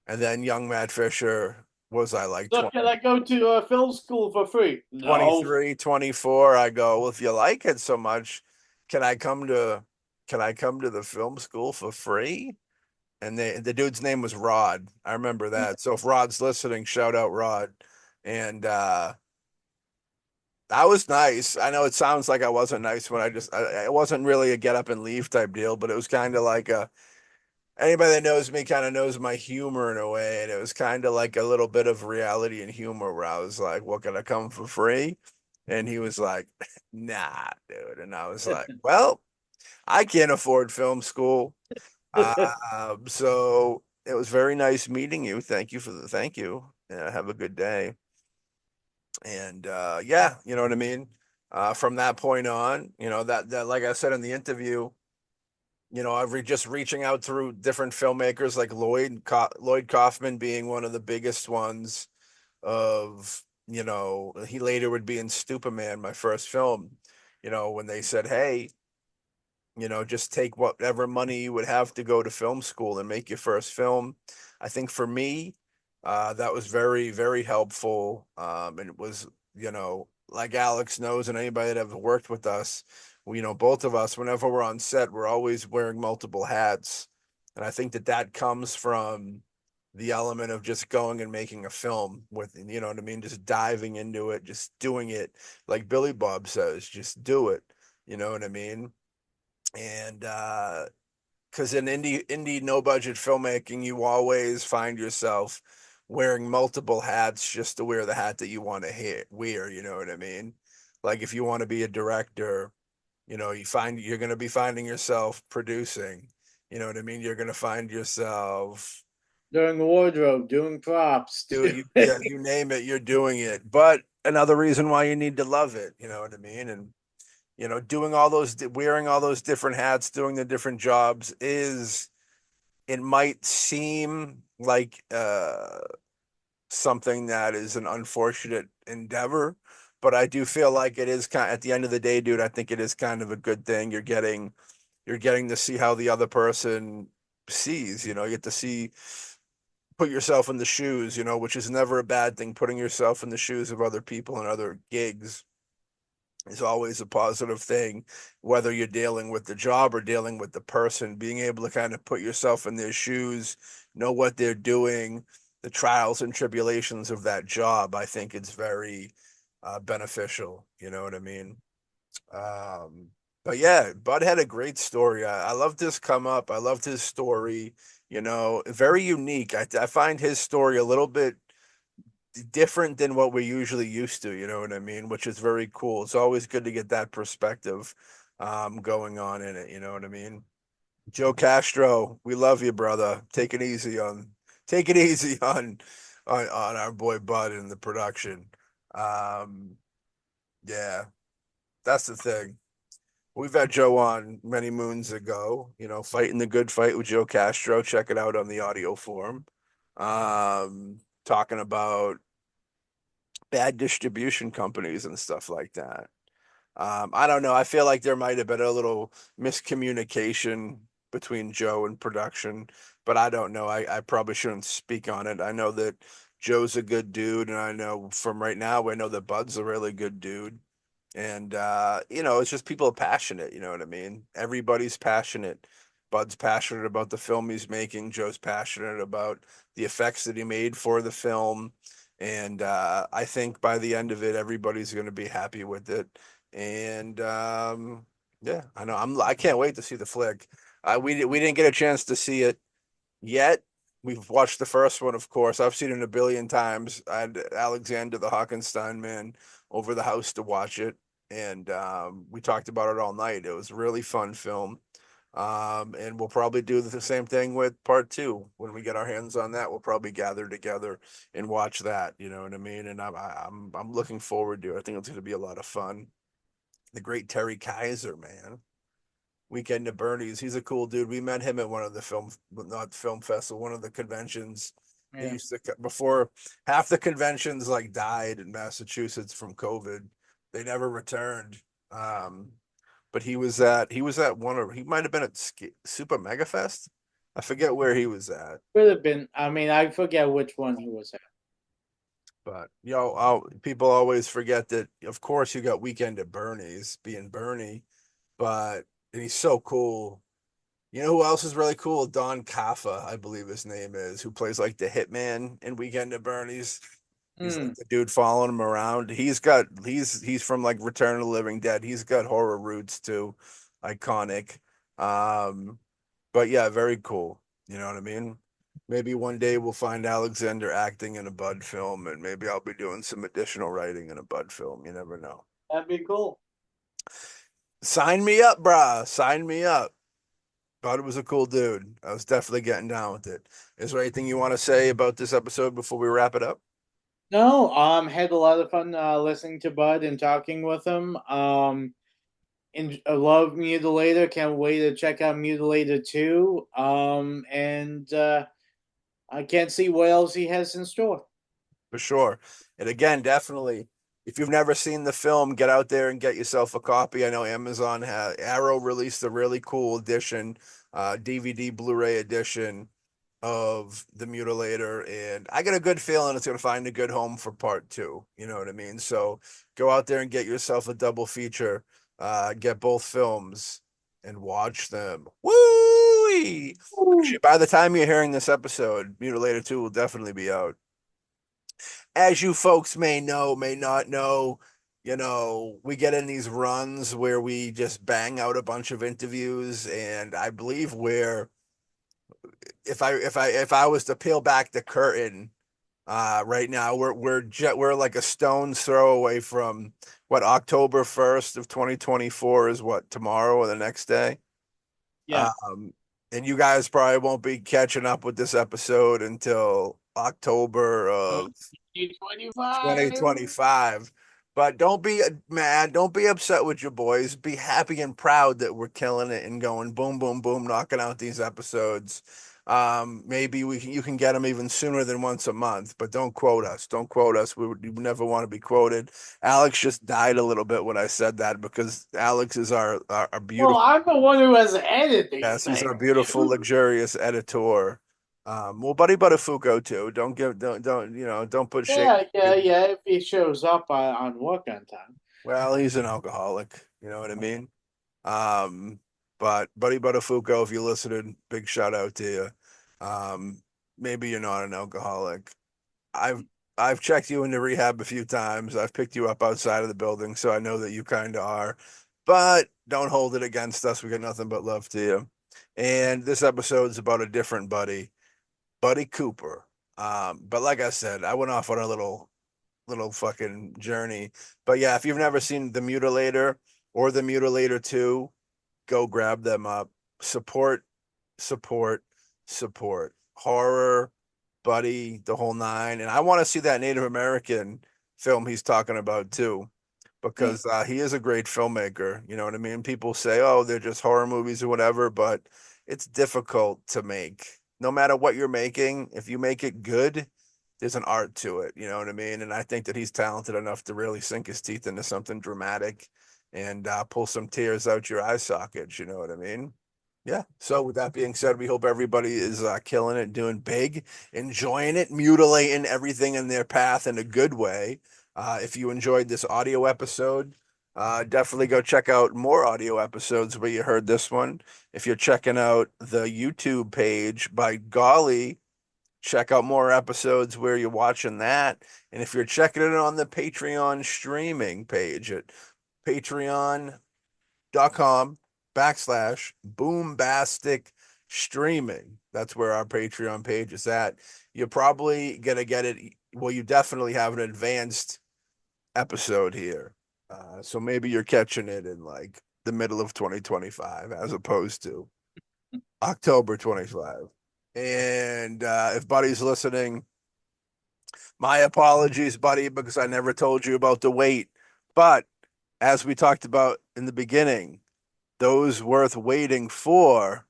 And then young Matt Fisher was I like So can I go to film school for free? No. 23, 24. I go, well, if you like it so much, can I come to the film school for free? And the dude's name was Rod. I remember that. So if Rod's listening, shout out Rod. And I was nice. I know it sounds like I wasn't nice when it wasn't really a get up and leave type deal, but it was kind of like anybody that knows me kind of knows my humor in a way. And it was kind of like a little bit of reality and humor where I was like, what, can I come for free? And he was like, nah, dude. And I was like, well, I can't afford film school. So it was very nice meeting you. Thank you. Have a good day. And yeah, you know what I mean? From that point on, that like I said in the interview, just reaching out through different filmmakers like Lloyd Kaufman being one of the biggest ones of, he later would be in Stupaman, my first film, when they said, hey, just take whatever money you would have to go to film school and make your first film. I think for me, that was very, very helpful. And it was, like Alex knows, and anybody that ever worked with us, both of us, whenever we're on set, we're always wearing multiple hats. And I think that comes from the element of just going and making a film with, you know what I mean? Just diving into it, just doing it. Like Billy Bob says, just do it. You know what I mean? And because in indie no budget filmmaking, you always find yourself wearing multiple hats just to wear the hat that you want to wear. You know what I mean? Like if you want to be a director, you're going to be finding yourself producing. You know what I mean? You're going to find yourself Doing wardrobe, doing props. yeah, you name it, you're doing it. But another reason why you need to love it. You know what I mean? And wearing all those different hats, doing the different jobs it might seem like something that is an unfortunate endeavor, but I do feel like it is at the end of the day, dude, I think it is kind of a good thing. You're getting to see how the other person sees, you get to put yourself in the shoes, which is never a bad thing. Putting yourself in the shoes of other people and other gigs is always a positive thing, whether you're dealing with the job or dealing with the person. Being able to kind of put yourself in their shoes, know what they're doing, the trials and tribulations of that job, I think it's very beneficial. You know what I mean? Um, but yeah, Bud had a great story. I loved his come up. I loved his story. Very unique. I find his story a little bit different than what we're usually used to, you know what I mean? Which is very cool. It's always good to get that perspective going on in it, you know what I mean? Joe Castro, we love you, brother. Take it easy on our boy Bud in the production. Um, yeah, that's the thing. We've had Joe on many moons ago, fighting the good fight with Joe Castro. Check it out on the audio form. Talking about bad distribution companies and stuff like that. I don't know. I feel like there might have been a little miscommunication between Joe and production, but I don't know. I probably shouldn't speak on it. I know that Joe's a good dude, and I know from right now, I know that Bud's a really good dude. And it's just people are passionate, you know what I mean? Everybody's passionate. Bud's passionate about the film he's making. Joe's passionate about the effects that he made for the film. And I think by the end of it, everybody's going to be happy with it. And yeah, I know I can't wait to see the flick. We didn't get a chance to see it yet. We've watched the first one, of course. I've seen it a billion times. I had Alexander the Hockenstein man over the house to watch it, and we talked about it all night. It was a really fun film. And we'll probably do the same thing with part two. When we get our hands on that, we'll probably gather together and watch that. You know what I mean? And I'm looking forward to it. I think it's going to be a lot of fun. The great Terry Kaiser, man. Weekend at Bernie's. He's a cool dude. We met him at one of the not film festival, one of the conventions. He Yeah. used to, before half the conventions like died in Massachusetts from COVID. They never returned. Um, but he was at one of, he might have been at Super Mega Fest. I forget where he was at, Could have been. I mean, I forget which one he was at. but people always forget that. Of course, you got Weekend at Bernie's being Bernie, but and he's so cool. You know who else is really cool? Don Kaffa, I believe his name is, who plays like the hitman in Weekend at Bernie's. He's like Mm. the dude following him around. He's from like Return of the Living Dead. He's got horror roots too. Iconic. Um, but yeah, very cool. You know what I mean? Maybe one day we'll find Alexander acting in a Bud film, and maybe I'll be doing some additional writing in a Bud film. You never know. That'd be cool. Sign me up, brah. Sign me up. Thought it was a cool dude. I was definitely getting down with it. Is there anything you want to say about this episode before we wrap it up? No, had a lot of fun listening to Bud and talking with him. I love Mutilator. Can't wait to check out Mutilator 2. And I can't see what else he has in store. For sure. And again, definitely, if you've never seen the film, get out there and get yourself a copy. I know Amazon has Arrow released a really cool edition, DVD Blu-ray edition of the Mutilator, and I got a good feeling it's going to find a good home for part two. You know what I mean? So go out there and get yourself a double feature, get both films and watch them. Woo! Actually, by the time you're hearing this episode, Mutilator 2 will definitely be out. As you folks may know, may not know, we get in these runs where we just bang out a bunch of interviews, and I believe if I was to peel back the curtain, right now we're like a stone's throw away from what October 1st of 2024 is, what, tomorrow or the next day. Yeah. And you guys probably won't be catching up with this episode until October of 2025. But don't be mad. Don't be upset with your boys. Be happy and proud that we're killing it and going boom, boom, boom, knocking out these episodes. Maybe you can get them even sooner than once a month, but don't quote us. Don't quote us. We never want to be quoted. Alex just died a little bit when I said that, because Alex is our Well, beautiful. I'm the one who has edited these Yes, he's our things. beautiful, luxurious editor. Well, Buddy Budafewko too. Don't put shade. Yeah. If he shows up on work on time. Well, he's an alcoholic. You know what I mean? Um, but Buddy Budafewko, if you're listening, big shout out to you. Maybe you're not an alcoholic. I've I've checked you into rehab a few times. I've picked you up outside of the building, so I know that you kind of are. But don't hold it against us. We got nothing but love to you. And this episode's about a different buddy, Buddy Cooper. But like I said, I went off on a little fucking journey. But yeah, if you've never seen The Mutilator or The Mutilator 2, go grab them up. Support, support, support. Horror, Buddy, the whole nine. And I want to see that Native American film he's talking about too, because he is a great filmmaker. You know what I mean? People say, oh, they're just horror movies or whatever, but it's difficult to make. No matter what you're making, if you make it good, there's an art to it. You know what I mean? And I think that he's talented enough to really sink his teeth into something dramatic and pull some tears out your eye sockets. You know what I mean? Yeah. So with that being said, we hope everybody is killing it, doing big, enjoying it, mutilating everything in their path in a good way. If you enjoyed this audio episode, definitely go check out more audio episodes where you heard this one. If you're checking out the YouTube page, by golly, check out more episodes where you're watching that. And if you're checking it on the Patreon streaming page at patreon.com/BoomBastic streaming. That's where our Patreon page is at. You're probably going to get it. Well, you definitely have an advanced episode here. So maybe you're catching it in like the middle of 2025 as opposed to October 25. And if Buddy's listening, my apologies, Buddy, because I never told you about the wait. But as we talked about in the beginning, those worth waiting for,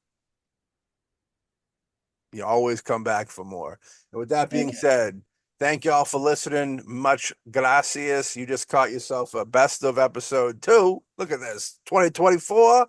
you always come back for more. And with that being said, thank you all for listening. Much gracias. You just caught yourself a best of episode 2. Look at this, 2024.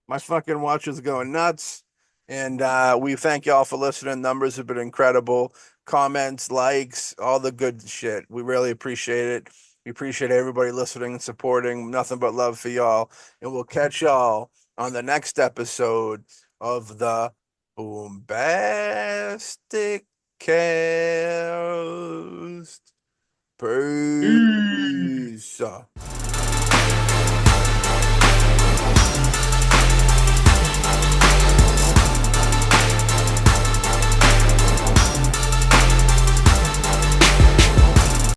My fucking watch is going nuts. And we thank y'all for listening. Numbers have been incredible. Comments, likes, all the good shit. We really appreciate it. We appreciate everybody listening and supporting. Nothing but love for y'all. And we'll catch y'all on the next episode of the BoomBastiCAST. Peace.